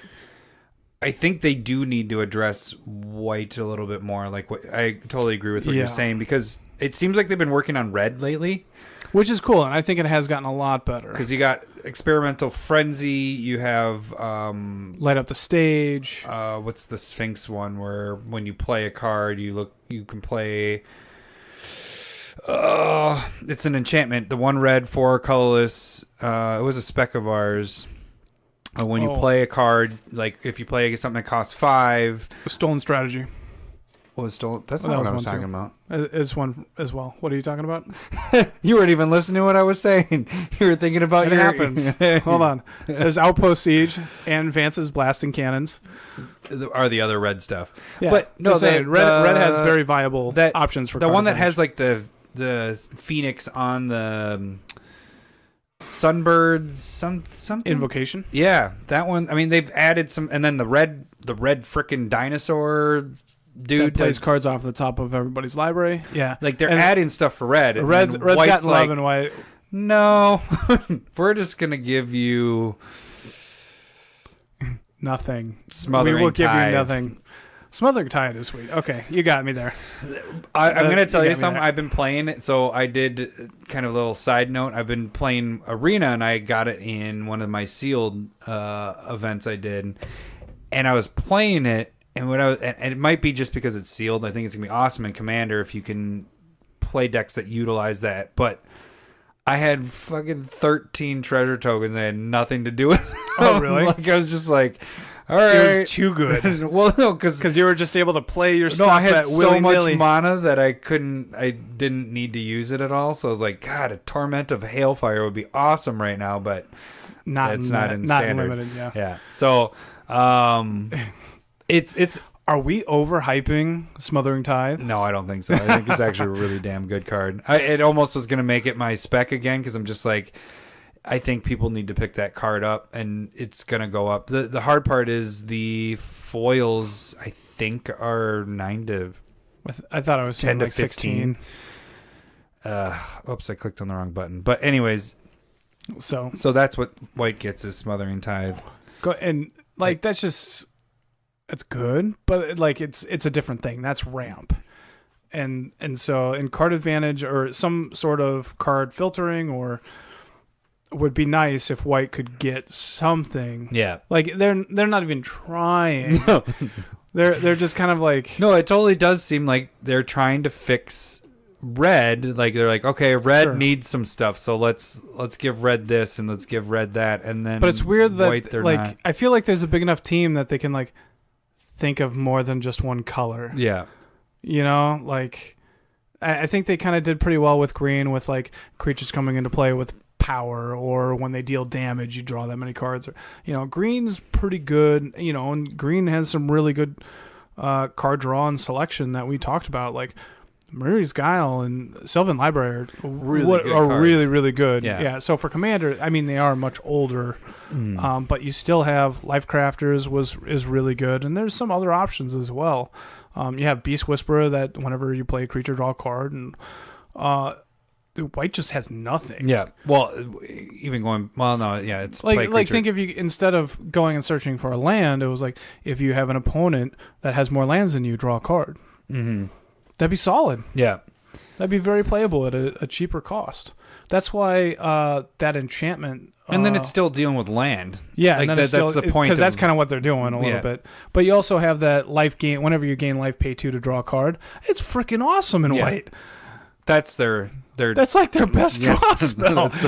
think they do need to address white a little bit more. Like, I totally agree with what you're saying, because it seems like they've been working on red lately. Which is cool, and I think it has gotten a lot better. Because you got Experimental Frenzy, you have... Light Up the Stage. What's the Sphinx one, where when you play a card, you can play... it's an enchantment. The one red, 4 colorless. It was a spec of ours. When you play a card, like if you play something that costs 5... A Stolen Strategy. What was stolen? That's not what I was talking about. Is one as well. What are you talking about? You weren't even listening to what I was saying. You were thinking about it. Happens. Hold on. There's Outpost Siege and Vance's Blasting Cannons. Are the other red stuff. Yeah. But no, red has very viable options for the one that has like the Phoenix on the Sunbirds something Invocation. Yeah, that one. I mean, they've added some, and then the red frickin' dinosaur dude that plays cards off the top of everybody's library. Yeah, like they're adding stuff for red. Red's got love and white. No, we're just gonna give you nothing. Smothering We will Tide. Give you nothing. Smothering Tide is sweet. Okay, you got me there. I'm going to tell you something. I've been playing it. So I did kind of a little side note. I've been playing Arena, and I got it in one of my sealed events I did. And I was playing it, and it might be just because it's sealed. I think it's going to be awesome in Commander if you can play decks that utilize that. But I had fucking 13 treasure tokens. I had nothing to do with them. Oh, really? Like, I was just like... All right. It was too good. Well, no, because you were just able to play your stuff. No, I had so much mana that I didn't need to use it at all. So I was like, God, a Torment of Hailfire would be awesome right now, but it's not in standard. Limited, yeah. Yeah. So, it's. Are we overhyping Smothering Tithe? No, I don't think so. I think it's actually a really damn good card. It almost was going to make it my spec again because I'm just like, I think people need to pick that card up, and it's going to go up. The hard part is the foils, I think, are 9 to... I thought I was 10 to like 16. Oops, I clicked on the wrong button. But anyways, so that's what white gets is Smothering Tithe. And like that's just... It's good, but like it's a different thing. That's ramp. And so in card advantage or some sort of card filtering or would be nice if white could get something. Yeah. Like they're not even trying. No. They're just kind of like... No, it totally does seem like they're trying to fix red. Like they're like, okay, red needs some stuff, so let's give red this and let's give red that, and then... But it's weird that white, like not. I feel like there's a big enough team that they can like think of more than just one color. Yeah. You know, like I think they kind of did pretty well with green, with like creatures coming into play with power, or when they deal damage you draw that many cards, or green's pretty good, and green has some really good card draw and selection that we talked about, like Murray's Guile and Sylvan Library are really, really good. Yeah. So for Commander, I mean, they are much older, but you still have Life Crafters is really good, and there's some other options as well. You have Beast Whisperer that whenever you play a creature, draw a card, and white just has nothing. Yeah. Well, even going... Well, no, yeah, it's... Like think if you, instead of going and searching for a land, it was like, if you have an opponent that has more lands than you, draw a card. Mm-hmm. That'd be solid. Yeah. That'd be very playable at a cheaper cost. That's why that enchantment... and then it's still dealing with land. Yeah, like and then that's the point. Because that's kind of what they're doing a little bit. But you also have that life gain. Whenever you gain life, pay 2 to draw a card. It's freaking awesome in white. That's their... That's like their best draw spell. That's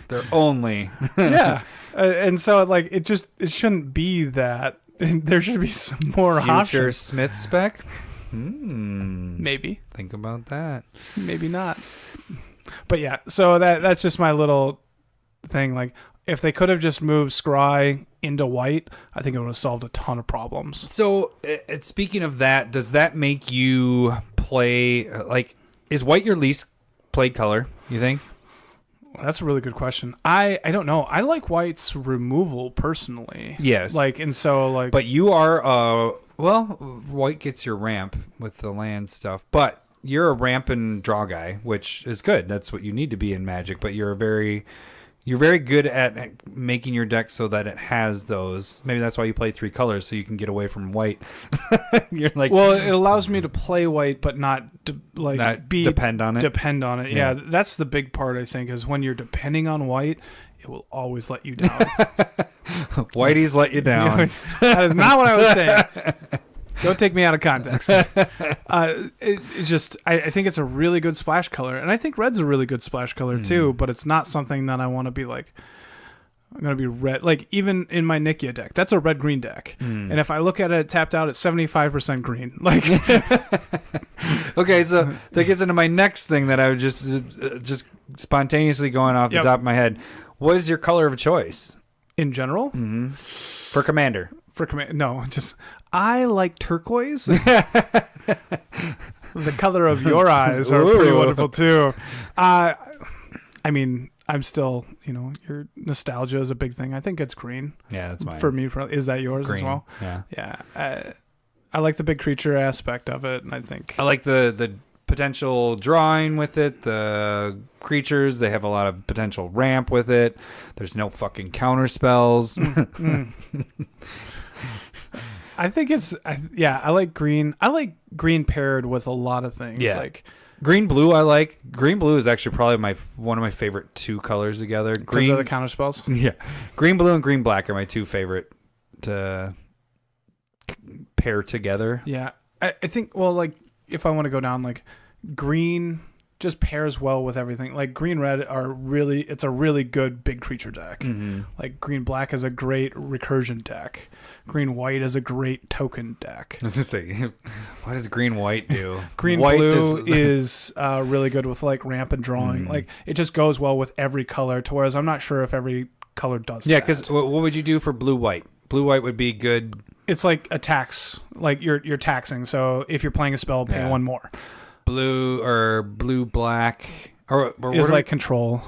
their only. Yeah. And so like it shouldn't be that. There should be some more options. Future Smith spec? Maybe. Think about that. Maybe not. But yeah, so that's just my little thing. Like, if they could have just moved Scry into white, I think it would have solved a ton of problems. So, speaking of that, does that make you play, like, is white your least played color, you think? Well, that's a really good question. I don't know. I like white's removal personally. Yes. Like, and so, like... But you are, well, white gets your ramp with the land stuff, but you're a ramp and draw guy, which is good. That's what you need to be in Magic, but you're very good at making your deck so that it has those. Maybe that's why you play 3 colors, so you can get away from white. You're like, well, it allows me to play white, but not depend on it. Yeah, that's the big part, I think, is when you're depending on white, it will always let you down. Whitey's let you down. That is not what I was saying. Don't take me out of context. It's just, I think it's a really good splash color, and I think red's a really good splash color too. But it's not something that I want to be like, I'm gonna be red. Like even in my Nikia deck, that's a red-green deck, and if I look at it tapped out, it's 75% green. Like, okay, so that gets into my next thing that I would just spontaneously going off the top of my head. What is your color of choice in general? For Commander? No, just I like turquoise. The color of your eyes are pretty wonderful too. I mean, I'm still, your nostalgia is a big thing. I think it's green. Yeah, that's mine. For me, is that yours green. As well? Yeah. Yeah. I like the big creature aspect of it, and I think I like the potential drawing with it. The creatures, they have a lot of potential ramp with it. There's no fucking counter spells. I think I like green. I like green paired with a lot of things. Yeah. Like green blue, I like. Green blue is actually probably one of my favorite 2 colors together. Because of the counter spells? Yeah. Green blue and green black are my 2 favorite to pair together. Yeah. I think, well, like, if I want to go down, like, green just pairs well with everything. Like, green red it's a really good big creature deck. Mm-hmm. Like, green black is a great recursion deck. Green white is a great token deck. I was gonna say, what does green white do? Green white blue is really good with like ramp and drawing. Like, it just goes well with every color. To whereas I'm not sure if every color does. Yeah, because what would you do for blue white? Blue white would be good It's like a tax, like you're taxing. So if you're playing a spell, pay one more. Blue black or is like control.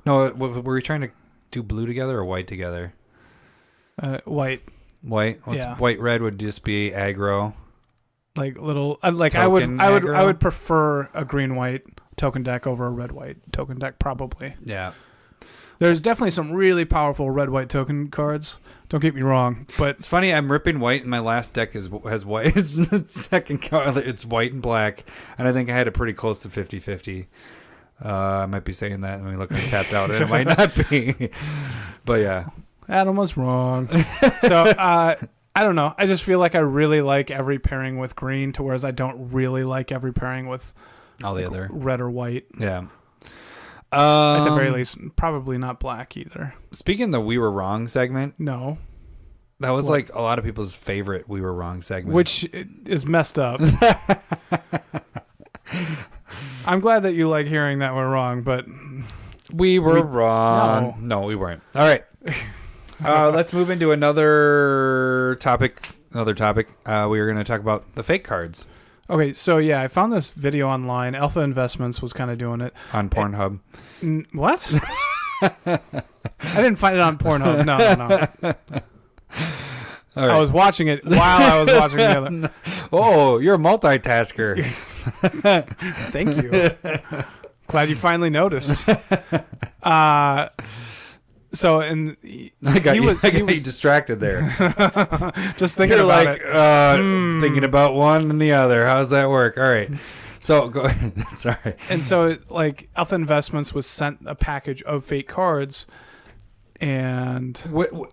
No, were we trying to do blue together or white together? White. White. White red would just be aggro. Like little I would prefer a green white token deck over a red white token deck probably. Yeah. There's definitely some really powerful red white token cards. Don't get me wrong, but it's funny. I'm ripping white, and my last deck has white. It's second card. It's white and black, and I think I had it pretty close to 50-50. I might be saying that when we look at tapped out, and it might not be. But yeah, Adam was wrong. So I don't know. I just feel like I really like every pairing with green, to whereas I don't really like every pairing with all the other red or white. Yeah. At the very least, probably not black either. Speaking of the We Were Wrong segment. No. That was like a lot of people's favorite We Were Wrong segment. Which is messed up. I'm glad that you like hearing that we're wrong, but... We were wrong. No, we weren't. All right. Let's move into another topic. We were going to talk about the fake cards. Okay, so yeah, I found this video online. Alpha Investments was kind of doing it. On Pornhub. What? I didn't find it on Pornhub. No. Right. I was watching it while I was watching the other. Oh, you're a multitasker. Thank you. Glad you finally noticed. So, and I got you distracted there. Just thinking about it. Thinking about one and the other. How's that work? All right. So go ahead. Sorry. And so, like, Alpha Investments was sent a package of fake cards, and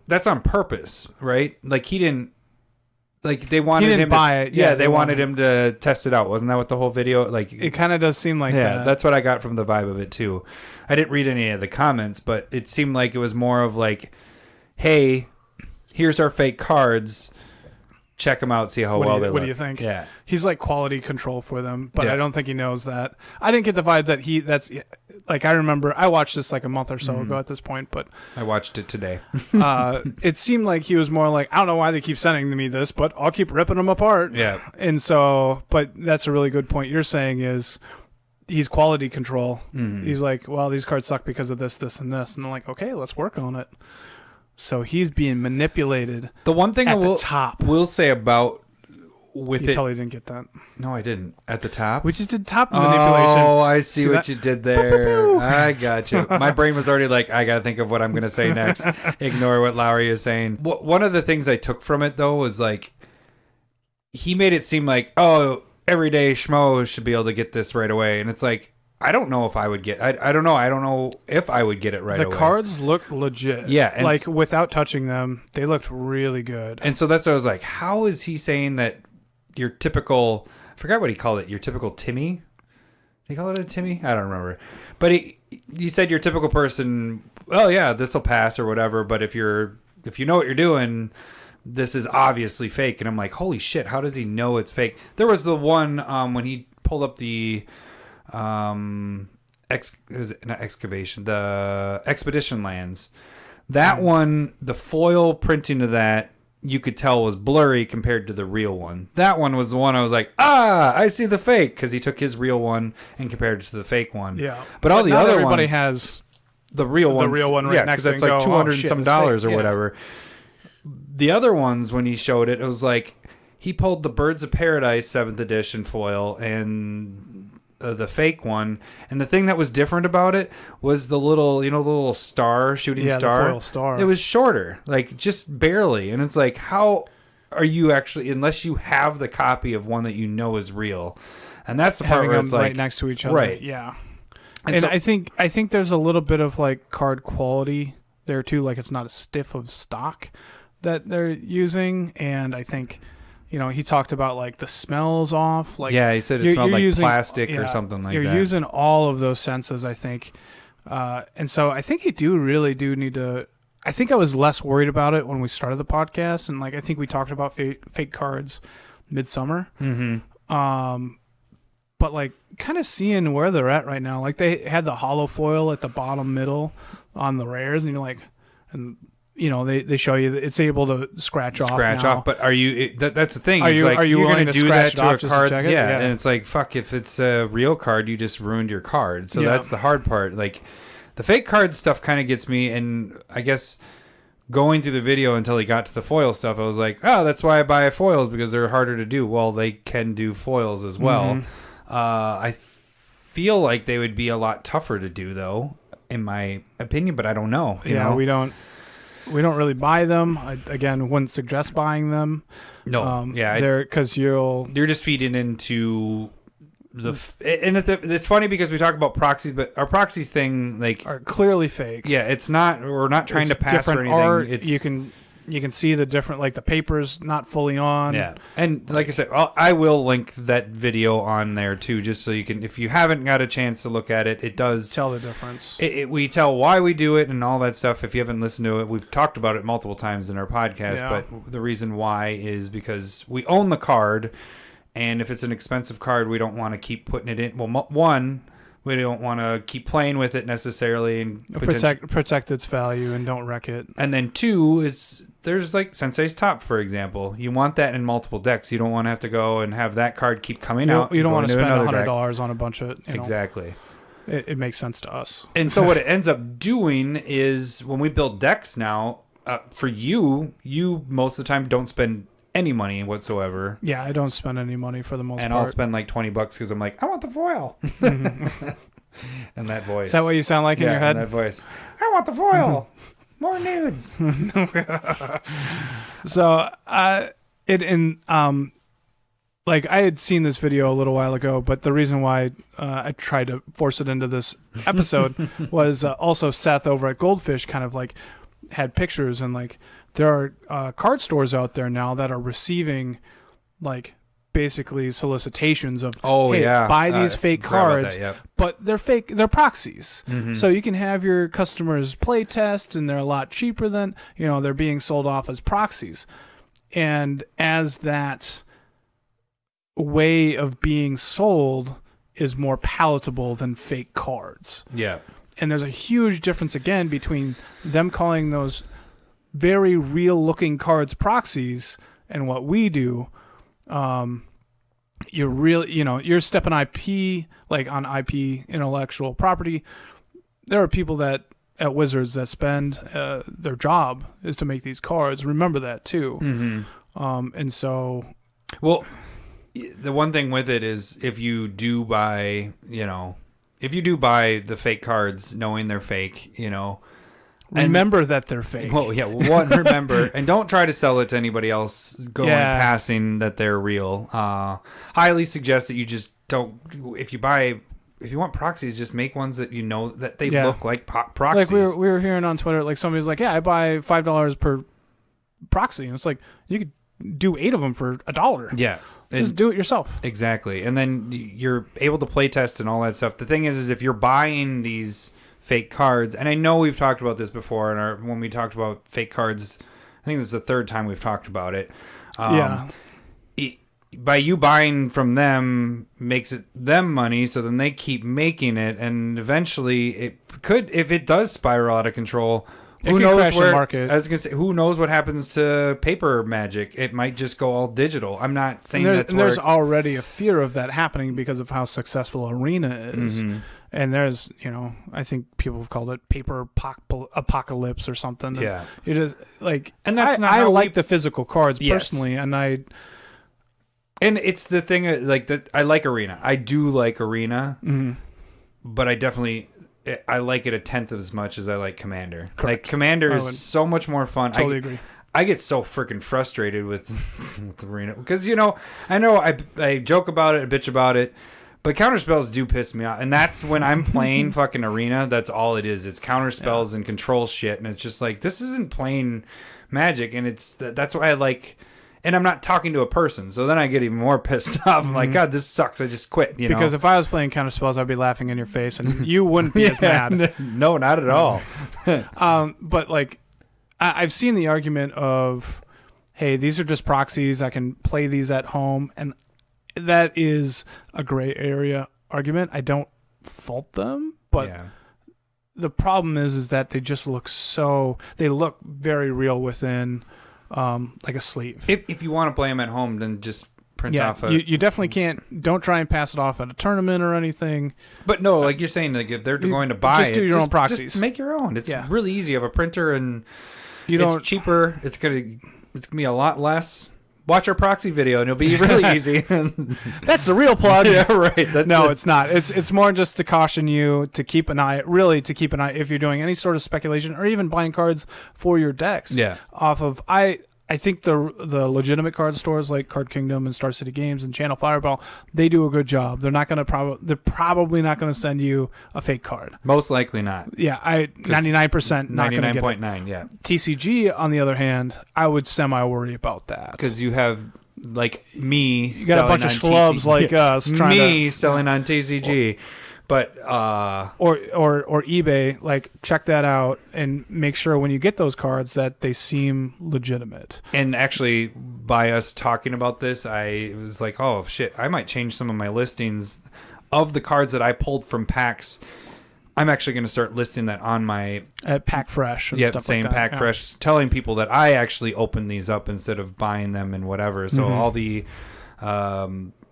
that's on purpose, right? Like he didn't. Like they wanted him to buy it. Yeah, they wanted him to test it out. Wasn't that what the whole video like? It kind of does seem like that. Yeah, that's what I got from the vibe of it too. I didn't read any of the comments, but it seemed like it was more of like, "Hey, here's our fake cards. Check them out. See how well they look." What do you think? Yeah, he's like quality control for them, but I don't think he knows that. I didn't get the vibe that that's like. I remember I watched this like a month or so ago at this point, but I watched it today. It seemed like he was more like, I don't know why they keep sending me this, but I'll keep ripping them apart. Yeah, and so, but that's a really good point you're saying is. He's quality control. He's like, well, these cards suck because of this, this, and this. And I'm like, okay, let's work on it. So he's being manipulated. The one thing at the top. We'll say about with you it. Totally didn't get that. No, I didn't. At the top? We just did top manipulation. Oh, I see what you did there. I got you. My brain was already like, I got to think of what I'm going to say next. Ignore what Lowry is saying. One of the things I took from it, though, was like, he made it seem like, oh, everyday schmo should be able to get this right away. And it's like, I don't know if I would get I don't know. I don't know if I would get it right away. The cards look legit. Yeah. And like without touching them, they looked really good. And so that's what I was like, how is he saying that your typical, I forgot what he called it, your typical Timmy? Did he call it a Timmy? I don't remember. But he said your typical person, well, yeah, this will pass or whatever. But if you know what you're doing, this is obviously fake. And I'm like, holy shit, how does he know it's fake? There was the one when he pulled up the the Expedition Lands. That one, the foil printing of that, you could tell was blurry compared to the real one. That one was the one I was like, I see the fake, because he took his real one and compared it to the fake one. Yeah. But all the other everybody ones, has the real one right next to it. Because that's like $200 and some dollars or yeah. whatever. The other ones, when he showed it, it was like he pulled the Birds of Paradise 7th edition foil and the fake one, and the thing that was different about it was the little, the little star, shooting star. The foil star. It was shorter, like just barely, and it's like, how are you actually, unless you have the copy of one that you know is real, and that's the part where it's like right next to each other, right? Yeah, and so, I think there's a little bit of like card quality there too, like it's not a stiff of stock that they're using, and I think. He talked about like the smells off. Like yeah, he said it smelled like plastic or something like that. You're using all of those senses, I think, and so I think you really do need to. I think I was less worried about it when we started the podcast, and like I think we talked about fake cards midsummer. Mm-hmm. But like kind of seeing where they're at right now, like they had the hollow foil at the bottom middle on the rares, and you're like, and they show you that it's able to scratch off. But are you? That's the thing. Are you willing to do that to a card? Yeah, and it's like, fuck. If it's a real card, you just ruined your card. So that's the hard part. Like, the fake card stuff kind of gets me, and I guess going through the video until he got to the foil stuff, I was like, oh, that's why I buy foils, because they're harder to do. Well, they can do foils as well. Mm-hmm. I feel like they would be a lot tougher to do, though, in my opinion, but I don't know. You know? We don't really buy them. I, again, wouldn't suggest buying them. No, because you're just feeding into it's funny because we talk about proxies, but our proxies thing are clearly fake. Yeah, it's not. We're not trying to pass or anything. Art. You can see the different, like the paper's not fully on. Yeah, and like I said, I will link that video on there too, just so you can, if you haven't got a chance to look at it, it does tell the difference. We tell why we do it and all that stuff. If you haven't listened to it, we've talked about it multiple times in our podcast. Yeah. But the reason why is because we own the card, and if it's an expensive card, we don't want to keep putting it in. Well, one, we don't want to keep playing with it necessarily and protect its value and don't wreck it. And then two is there's like Sensei's Top, for example. You want that in multiple decks. You don't want to have to go and have that card keep coming out. You don't want to spend $100 on a bunch of exactly. It makes sense to us. And so what it ends up doing is when we build decks now, for you most of the time don't spend any money whatsoever. Yeah, I don't spend any money for the most part. And I'll spend like $20 because I'm like, I want the foil. And that voice. Is that what you sound like in your head? And that voice. I want the foil. More nudes. So, like I had seen this video a little while ago, but the reason why I tried to force it into this episode was also Seth over at Goldfish kind of like had pictures, and like there are card stores out there now that are receiving like basically solicitations of buy these fake cards, but they're fake, they're proxies. Mm-hmm. So you can have your customers play test, and they're a lot cheaper than, they're being sold off as proxies. And as that way of being sold is more palatable than fake cards. Yeah. And there's a huge difference again between them calling those very real looking cards proxies and what we do. You're really, you're stepping IP, like on IP intellectual property. There are people that at Wizards that spend their job is to make these cards. Remember that too. Mm-hmm. And so, well, the one thing with it is if you do buy the fake cards, knowing they're fake, remember that they're fake. Well, yeah, remember, and don't try to sell it to anybody else passing that they're real. Highly suggest that you just don't. If you want proxies, just make ones that that they look like proxies. Like we were hearing on Twitter, like somebody was like, "Yeah, I buy $5 per proxy," and it's like you could do 8 of them for $1. Yeah. Just do it yourself. Exactly. And then you're able to play test and all that stuff. The thing is if you're buying these fake cards, and I know we've talked about this before, and when we talked about fake cards, I think this is the third time we've talked about it. By you buying from them makes it them money, so then they keep making it, and eventually it could, if it does spiral out of control, who knows where, market. I was gonna say, who knows what happens to paper Magic? It might just go all digital. I'm not saying there's already a fear of that happening because of how successful Arena is. Mm-hmm. And there's, I think people have called it paper apocalypse or something. Yeah, it is like, and that's not. I like the physical cards personally, and it's the thing like that. I like Arena. I do like Arena, but I definitely. I like it 1/10 as much as I like Commander. Correct. Like Commander is so much more fun. Totally agree. I get so freaking frustrated with Arena because I know I joke about it, I bitch about it, but counterspells do piss me off, and that's when I'm playing fucking Arena. That's all it is. It's counterspells and control shit, and it's just like this isn't playing Magic, and that's why I like. And I'm not talking to a person, so then I get even more pissed off. I'm like, God, this sucks. I just quit. Because if I was playing counterspells, I'd be laughing in your face, and you wouldn't be as mad. No, not at all. But like, I've seen the argument of, hey, these are just proxies. I can play these at home, and that is a gray area argument. I don't fault them, but the problem is that they just look they look very real within like a sleeve. If you want to play them at home, then just print off you definitely don't try and pass it off at a tournament or anything. But no, like you're saying, like if they're going to buy just do your own proxies. Just make your own. It's really easy. You have a printer and it's cheaper. It's gonna be a lot less. Watch our proxy video and it'll be really easy. That's the real plug. Yeah, right. It's not. It's more just to caution you to keep an eye if you're doing any sort of speculation or even buying cards for your decks. Yeah. Off of I think the legitimate card stores like Card Kingdom and Star City Games and Channel Fireball, they do a good job. They're probably not going to send you a fake card. Most likely not. Yeah, 99% not going to get it. 99.9, yeah. TCG, on the other hand, I would semi-worry about that. Because you have, like, me you got a bunch of schlubs like us trying selling on TCG. But or eBay, like check that out and make sure when you get those cards that they seem legitimate. And actually, by us talking about this, I was like, oh shit, I might change some of my listings of the cards that I pulled from packs. I'm actually going to start listing that on my at Pack Fresh. And stuff same like that. Pack Fresh, telling people that I actually opened these up instead of buying them and whatever. So all the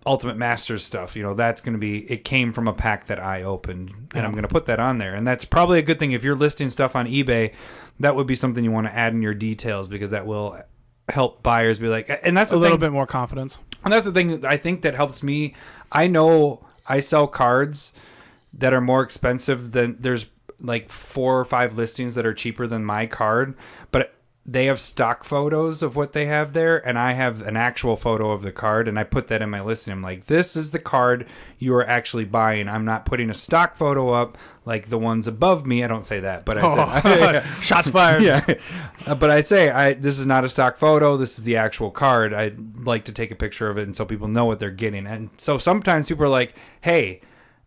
Ultimate Masters stuff, that's going to be, it came from a pack that I opened, and I'm going to put that on there. And that's probably a good thing. If you're listing stuff on eBay, that would be something you want to add in your details, because that will help buyers be like, and that's a little bit more confidence. And that's the thing I think that helps me. I know I sell cards that are more expensive than, there's like 4 or 5 listings that are cheaper than my card, but they have stock photos of what they have there, and I have an actual photo of the card, and I put that in my listing. I'm like, this is the card you are actually buying. I'm not putting a stock photo up like the ones above me. I don't say that, but I said, shots fired. Yeah, but I say, this is not a stock photo. This is the actual card. I'd like to take a picture of it, and so people know what they're getting. And so sometimes people are like, hey,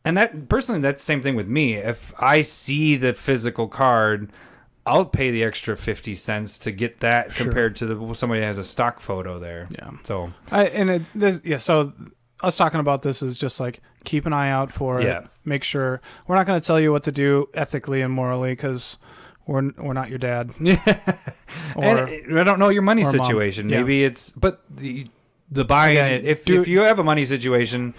and that personally, that's the same thing with me. If I see the physical card, I'll pay the extra 50 cents to get that compared to somebody that has a stock photo there. Yeah. So so us talking about this is just like keep an eye out for it. Make sure we're not going to tell you what to do ethically and morally, because we're not your dad. And I don't know your money situation. Maybe but the buying it. If you have a money situation,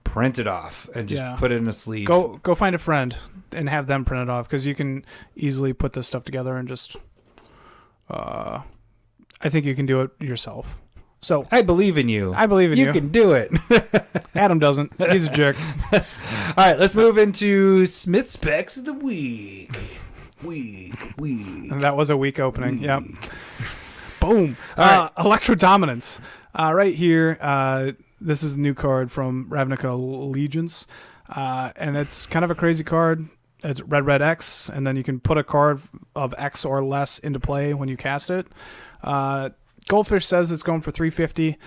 print it off and just put it in a sleeve. Go find a friend and have them print it off, because you can easily put this stuff together and just I think you can do it yourself. So I believe in you. I believe in you. You can do it. Adam doesn't. He's a jerk. All right, let's move into Smith Specs of the Week. And that was a weak opening. Yep. Boom. Electro Dominance. Right here. This is a new card from Ravnica Allegiance, and it's kind of a crazy card. It's red X, and then you can put a card of X or less into play when you cast it. Goldfish says it's going for $350.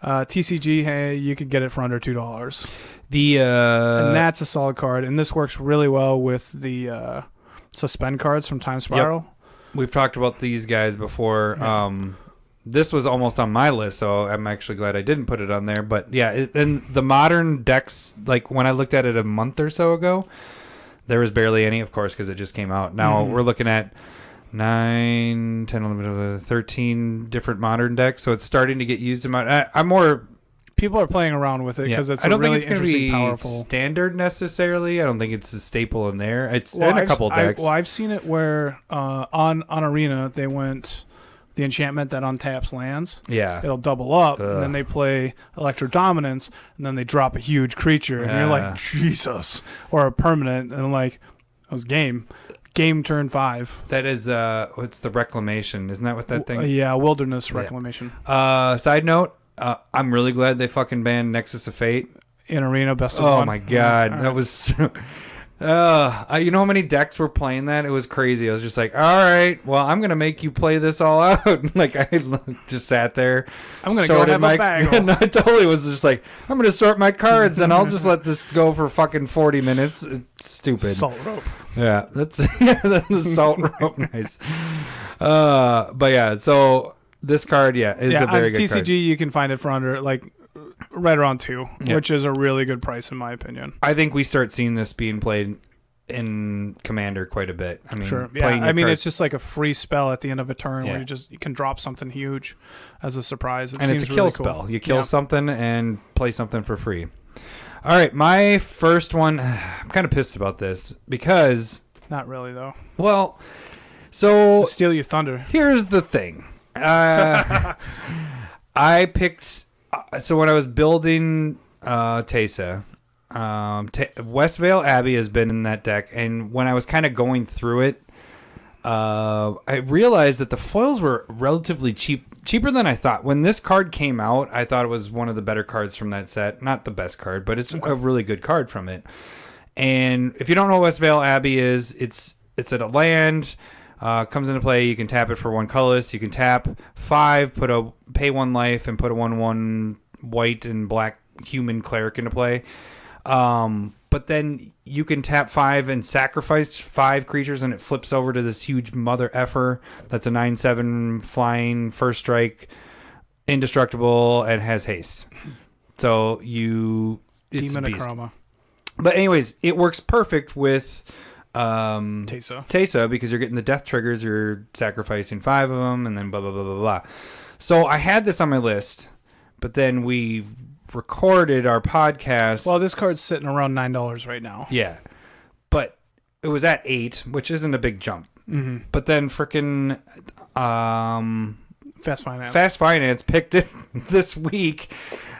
TCG, hey, you could get it for under $2. And that's a solid card, and this works really well with the suspend cards from Time Spiral. Yep. We've talked about these guys before. Yeah. This was almost on my list, so I'm actually glad I didn't put it on there. But yeah, and the modern decks, like when I looked at it a month or so ago, there was barely any, of course, because it just came out. Now we're looking at 9, 10, 11, 13 different modern decks, so it's starting to get used. I'm more... People are playing around with it because it's really interesting, powerful. Standard necessarily. I don't think it's a staple in there. It's in a couple decks. I've seen it where on Arena they went... The enchantment that untaps lands, it'll double up, and then they play Electro Dominance, and then they drop a huge creature, and you're like, Jesus, or a permanent, and like, it was game turn 5. That is, what's the Reclamation? Isn't that what that thing? Wilderness Reclamation. Side note, I'm really glad they fucking banned Nexus of Fate in Arena Best of 1. Oh my god, that was. You know how many decks were playing that? It was crazy. I was just like, all right, well, I'm gonna make you play this all out. Like I just sat there. I'm gonna go have a bag. No, I totally was just like, I'm gonna sort my cards and I'll just let this go for fucking 40 minutes. It's stupid. Salt rope. Yeah, that's the salt rope. Nice. But yeah, so this card, is a very good TCG, card. You can find it for under right around 2, which is a really good price in my opinion. I think we start seeing this being played in Commander quite a bit. I mean, sure. Yeah. I mean, it's just like a free spell at the end of a turn where you can drop something huge as a surprise. And it's a kill spell. You kill something and play something for free. All right, my first one. I'm kind of pissed about this because not really though. Well, so I'll steal your thunder. Here's the thing. I picked. So when I was building Teysa. Westvale Abbey has been in that deck, and when I was kind of going through it, I realized that the foils were relatively cheaper than I thought. When this card came out, I thought it was one of the better cards from that set. Not the best card, but it's a really good card from it. And if you don't know what Westvale Abbey is, it's at a land, comes into play. You can tap it for 1 colorless. You can tap 5, pay 1 life, and put a 1/1 white and black human cleric into play. But then you can tap 5 and sacrifice 5 creatures, and it flips over to this huge mother effer that's a 9/7 flying, first strike, indestructible, and has haste. So it's Demon a beast. Acroma. But anyways, it works perfect with Teysa because you're getting the death triggers. You're sacrificing 5 of them, and then blah blah blah blah blah. So I had this on my list, but then we recorded our podcast. Well, this card's sitting around $9 right now. Yeah, but it was at 8, which isn't a big jump. Mm-hmm. But then freaking Fast Finance picked it this week,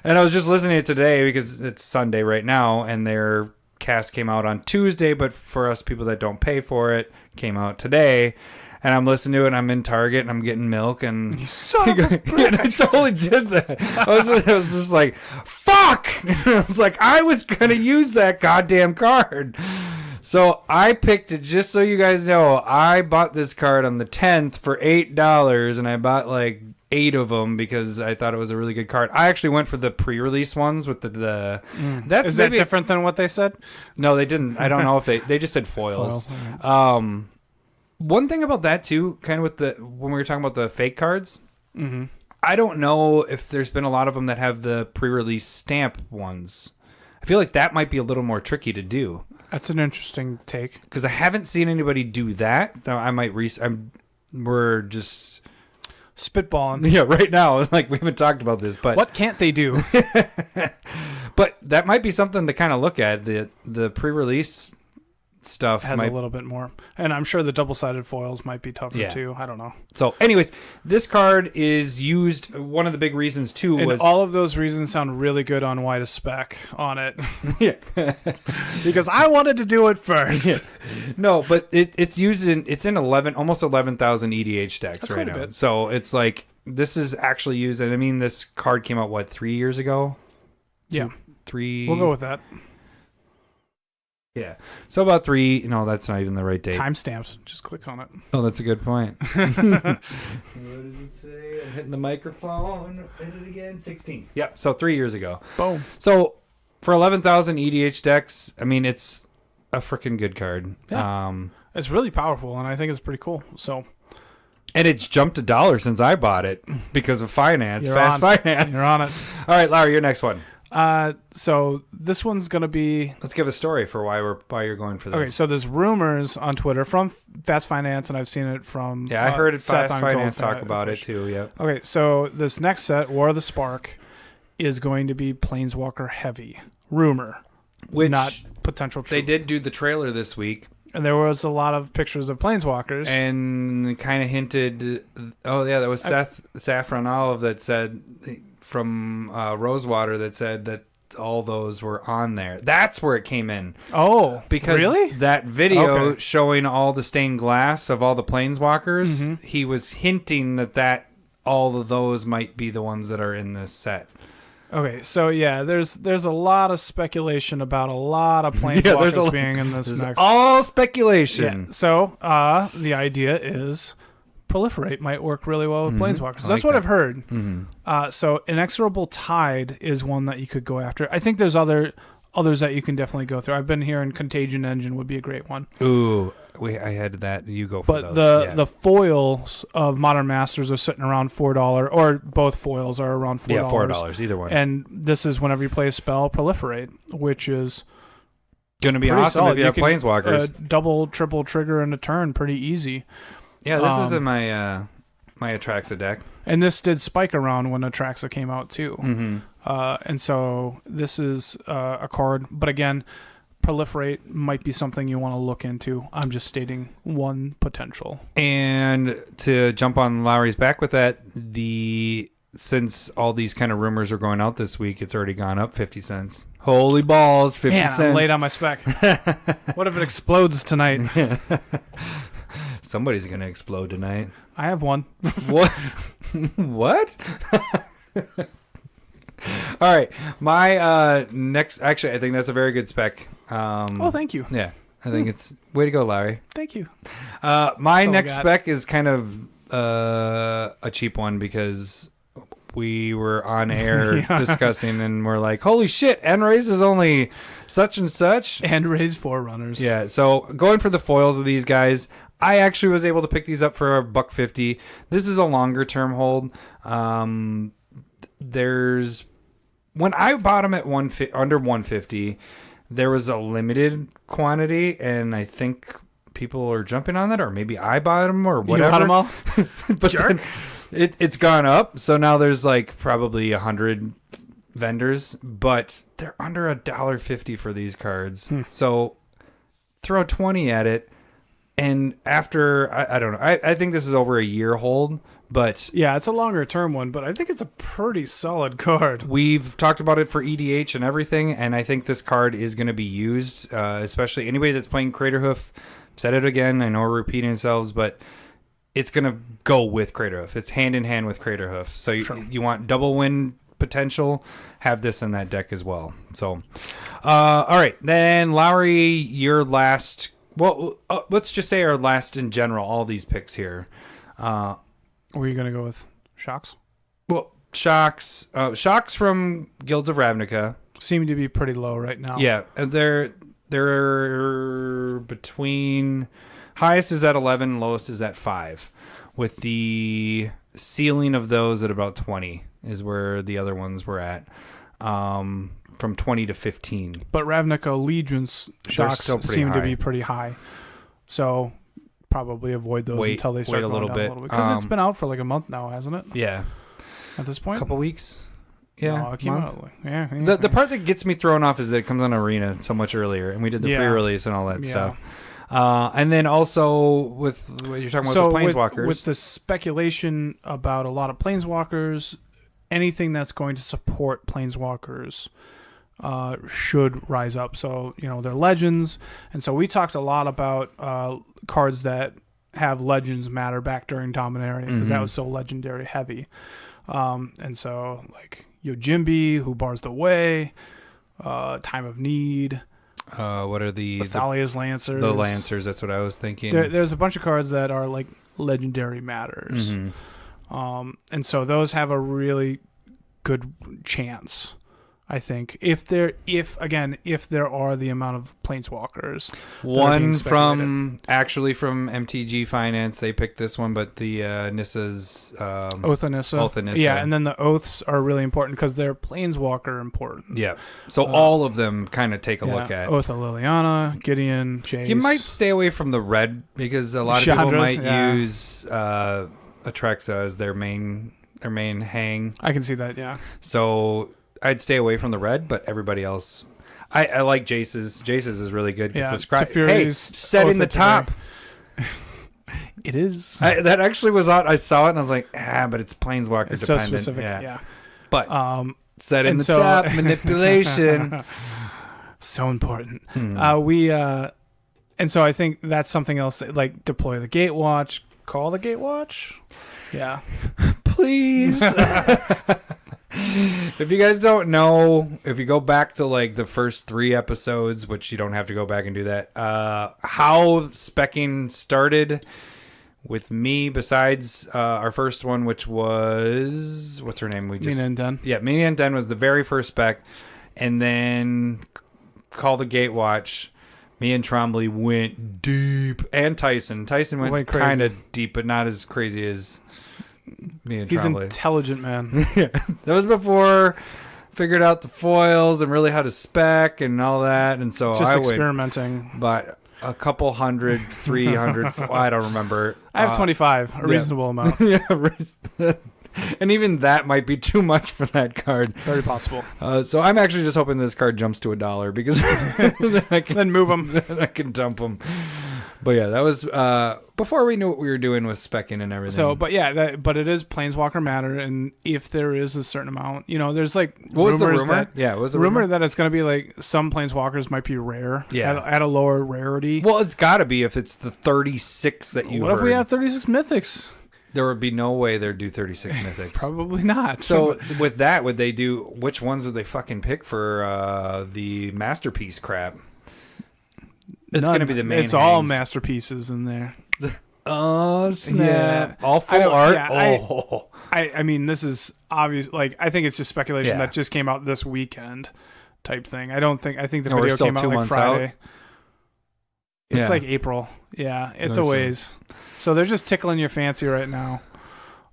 and I was just listening to it today because it's Sunday right now, and their cast came out on Tuesday. But for us people that don't pay for it, came out today. And I'm listening to it, and I'm in Target, and I'm getting milk, and I totally did that. I was just like, fuck! I was like, I was going to use that goddamn card. So I picked it, just so you guys know, I bought this card on the 10th for $8, and I bought like 8 of them because I thought it was a really good card. I actually went for the pre-release ones with the that's Is that different than what they said? No, they didn't. I don't know if they just said foils. One thing about that too, kind of with when we were talking about the fake cards, I don't know if there's been a lot of them that have the pre-release stamp ones. I feel like that might be a little more tricky to do. That's an interesting take because I haven't seen anybody do that. I might we're just spitballing. Yeah, right now, like we haven't talked about this, but what can't they do? But that might be something to kind of look at. The pre-release stuff has a little bit more, and I'm sure the double-sided foils might be tougher too. I don't know. So anyways, this card is used. One of the big reasons too was all of those reasons sound really good on why to spec on it. Yeah. Because I wanted to do it first. Yeah. No, but it's in almost 11,000 EDH decks. That's right now. Bit. So it's like this is actually used, and I mean this card came out 3 years ago. Yeah, 3. We'll go with that. Yeah. So about 3. No, that's not even the right date. Timestamps. Just click on it. Oh, that's a good point. What does it say? I'm hitting the microphone. Hit it again. 16. Yep. So 3 years ago. Boom. So for 11,000 EDH decks, I mean, it's a freaking good card. Yeah. It's really powerful, and I think it's pretty cool. So. And it's jumped $1 since I bought it because of finance. Fast finance. You're on it. All right, Larry, your next one. So this one's gonna be. Let's give a story for why you're going for this. Okay, so there's rumors on Twitter from Fast Finance, and I've seen it from. Yeah, I heard it. Fast Finance talk about it too. Yep. Okay, so this next set, War of the Spark, is going to be Planeswalker heavy. Rumor, which not potential truth. They did do the trailer this week, and there was a lot of pictures of Planeswalkers, and kind of hinted. Oh yeah, that was Seth Saffron Olive that said. From Rosewater that said that all those were on there. That's where it came in. Oh, because really? That video showing all the stained glass of all the Planeswalkers, he was hinting that all of those might be the ones that are in this set. Okay, so yeah, there's a lot of speculation about a lot of Planeswalkers being in this next. All speculation. Yeah. So the idea is. Proliferate might work really well with Planeswalkers. That's what I've heard. So Inexorable Tide is one that you could go after. I think there's others that you can definitely go through. I've been hearing Contagion Engine would be a great one. Ooh, I had that. You go for those. But the foils of Modern Masters are sitting around $4, or both foils are around $4. Yeah, $4, either one. And this is whenever you play a spell, Proliferate, which is Going to be pretty awesome solid. if you have Planeswalkers. Double, triple trigger in a turn, pretty easy. Yeah, this is in my my Atraxa deck. And this did spike around when Atraxa came out too. Mm-hmm. And so this is a card, but again, proliferate might be something you want to look into. I'm just stating one potential. And to jump on Lowry's back with that, since all these kind of rumors are going out this week, it's already gone up 50 cents. Holy balls, 50 cents. I'm late on my spec. What if it explodes tonight? Somebody's going to explode tonight. I have one. What? What? All right. My next... Actually, I think that's a very good spec. Thank you. Yeah. I think it's... Way to go, Larry. Thank you. My next spec is kind of a cheap one because we were on air discussing and we're like, holy shit, End-Raze is only such and such. End-Raze Forerunners. Yeah, so going for the foils of these guys, I actually was able to pick these up for $150. This is a longer term hold. When I bought them at under 150, there was a limited quantity, and I think people are jumping on that, or maybe I bought them or whatever. You bought them all? But jerk. It's gone up, so now there's like probably 100 vendors, but they're under $1.50 for these cards. So throw 20 at it, and after I don't know, I think this is over a year hold. But yeah, it's a longer term one, but I think it's a pretty solid card. We've talked about it for EDH and everything, and I think this card is going to be used, especially anybody that's playing Craterhoof. Said it again, I know we're repeating ourselves, but it's going to go with Craterhoof. It's hand in hand with Craterhoof. So you want double win potential, have this in that deck as well. So, all right, then Lowry, your last... Well, let's just say our last in general, all these picks here. Were you going to go with Shocks? Well, Shocks from Guilds of Ravnica seem to be pretty low right now. Yeah, they're between highest is at 11, lowest is at 5, with the ceiling of those at about 20 is where the other ones were at, from 20 to 15. But Ravnica Legion's Shocks seem to be pretty high, so probably avoid those until they start going down a little bit. Because it's been out for like a month now, hasn't it? Yeah. At this point? A couple weeks. Yeah. No, it came out. Yeah. The part that gets me thrown off is that it comes on Arena so much earlier, and we did the pre-release and all that stuff. And then also with what you're talking about the Planeswalkers. With the speculation about a lot of Planeswalkers, anything that's going to support Planeswalkers should rise up. So, they're legends. And so we talked a lot about cards that have legends matter back during Dominaria because that was so legendary heavy. And so, like, Yojimbi, Who Bars the Way, Time of Need. What are Thalia's Lancers? The Lancers, that's what I was thinking. There's a bunch of cards that are, like, legendary matters. And so those have a really good chance, I think, if there are the amount of Planeswalkers. One from MTG Finance, they picked this one, but the Nissa's Oath of Nissa. Yeah, and then the Oaths are really important because they're Planeswalker important. Yeah, so all of them kind of take a look at. Oath of Liliana, Gideon, Chase. You might stay away from the red because a lot of people might use Atraxa as their main hang. I can see that, yeah. So I'd stay away from the red, but everybody else, I like Jace's. Jace's is really good because the set in the top. It is. That actually was on. I saw it and I was like, but it's Planeswalker it's dependent. So specific, yeah. But set in the top, manipulation, so important. And so I think that's something else. Like deploy the Gatewatch, call the Gatewatch. Yeah, please. If you guys don't know, if you go back to like the first 3 episodes, which you don't have to go back and do that, how specking started with me, besides our first one, which was, what's her name? Mina and Den. Yeah, Mina and Den was the very first spec. And then Call the Gatewatch. Me and Trombley went deep. And Tyson. Tyson went kind of deep, but not as crazy as me and Trombley. He's intelligent, man. That was before figured out the foils and really how to spec and all that. And so just experimenting. But a couple 100, 300, I don't remember. I have 25, a reasonable amount. And even that might be too much for that card. Very possible. So I'm actually just hoping this card jumps to $1 because then move them. Then I can dump them. But yeah, that was before we knew what we were doing with specking and everything. So, but yeah, but it is Planeswalker Matter, and if there is a certain amount, there's like what was rumors the rumor? What was the rumor that it's going to be like some Planeswalkers might be rare, at a lower rarity. Well, it's got to be if it's the 36 that you. What if we have 36 Mythics? There would be no way they'd do 36 Mythics. Probably not. So with that, would they do? Which ones would they fucking pick for the Masterpiece crap? It's going to be the main. It's all masterpieces in there. Oh snap! Yeah. All full art. Yeah, I mean, this is obvious. Like, I think it's just speculation that just came out this weekend, type thing. I think the video came out like Friday. It's like April. Yeah, it's a ways. So they're just tickling your fancy right now.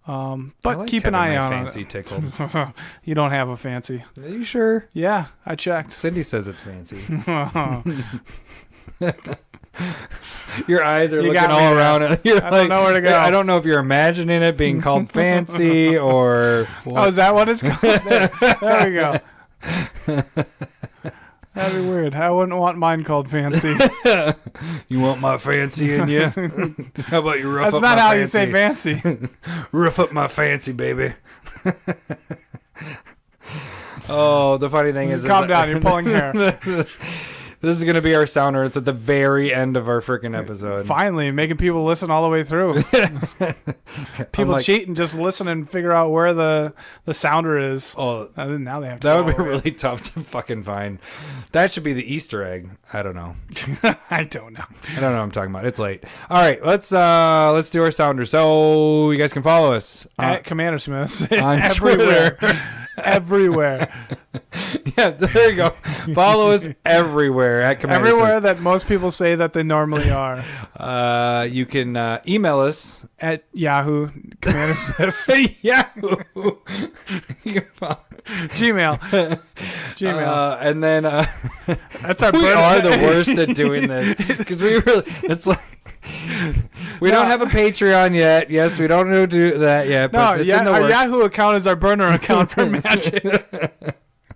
But keep an eye on fancy tickled. You don't have a fancy. Are you sure? Yeah, I checked. Cindy says it's fancy. Your eyes are looking all around it. You're I don't know where to go. I don't know if you're imagining it being called fancy or what. Oh, is that what it's called? There we go. That'd be weird. I wouldn't want mine called fancy. You want my fancy in you? How about you rough That's up not my how fancy? you say fancy. Rough up my fancy, baby. Oh, the funny thing is... Calm down. You're pulling hair. This is going to be our sounder. It's at the very end of our freaking episode. Finally, making people listen all the way through. People cheat and just listen and figure out where the sounder is. Oh, now they have to. That would be really tough to fucking find. That should be the Easter egg. I don't know. I don't know. I don't know what I'm talking about. It's late. All right, let's do our sounder. So you guys can follow us at Commander Smiths on everywhere. Everywhere. Yeah, there you go. Follow us everywhere at Commander Everywhere Smiths. that most people say that they normally are. You can email us at Yahoo Commander Smiths. Yahoo. Gmail. And then that's our. We are the worst at doing this because we really. It's like. We don't have a Patreon yet. Yes, we don't know to do that yet. But it's in the our works. Yahoo account is our burner account for Magic.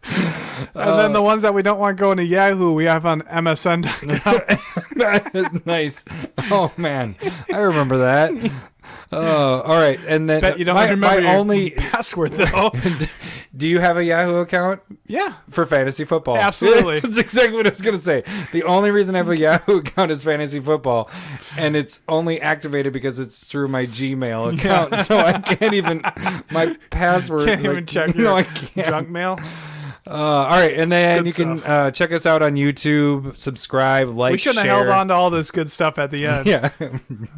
And then the ones that we don't want going to Yahoo, we have on MSN.com. Nice. Oh, man. I remember that. Oh, all right. And then bet you don't remember your only password, though. Do you have a Yahoo account? Yeah. For fantasy football. Absolutely. That's exactly what I was going to say. The only reason I have a Yahoo account is fantasy football. And it's only activated because it's through my Gmail account. Yeah. So I can't even, my password. Can't even check your junk mail. All right, and then good you stuff. Can check us out on YouTube, subscribe, like, we shouldn't share. have held on to all this good stuff at the end. Yeah.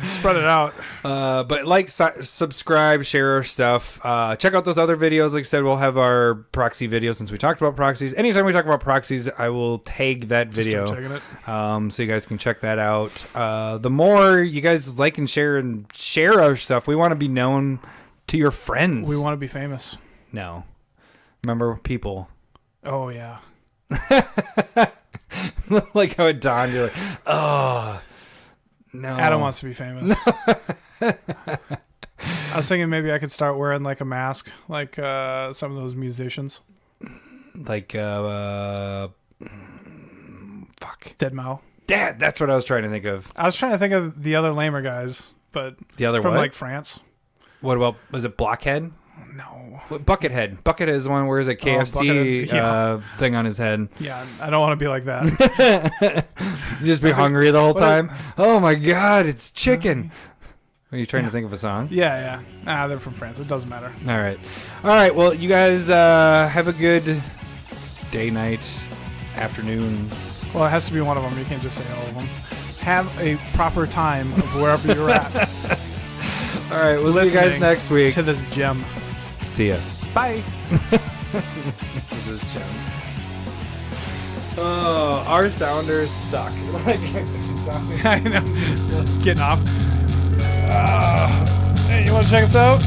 Spread it out. But like, subscribe, share our stuff. Check out those other videos. Like I said, we'll have our proxy video since we talked about proxies. Anytime we talk about proxies, I will tag that video. Just checking it. So you guys can check that out. The more you guys like and share our stuff, we want to be known to your friends. We want to be famous. No. Remember, people. Oh, yeah. Like how it dawned, you're like, oh, no. Adam wants to be famous. I was thinking maybe I could start wearing like a mask, like some of those musicians. Like, fuck. Deadmau5. Dad, that's what I was trying to think of. I was trying to think of the other lamer guys, but the other from what? Like France. What about, was it Blockhead? No. Buckethead. Buckethead is the one where there's a KFC thing on his head. Yeah, I don't want to be like that. Just be hungry the whole time. Oh my God, it's chicken. Are you trying to think of a song? Yeah. They're from France. It doesn't matter. All right. Well, you guys have a good day, night, afternoon. Well, it has to be one of them. You can't just say all of them. Have a proper time of wherever you're at. All right, we'll see you guys next week. To this gem. See ya. Bye. Listen to this gem. Oh, our sounders suck. I know. It's getting off. Hey, you want to check us out?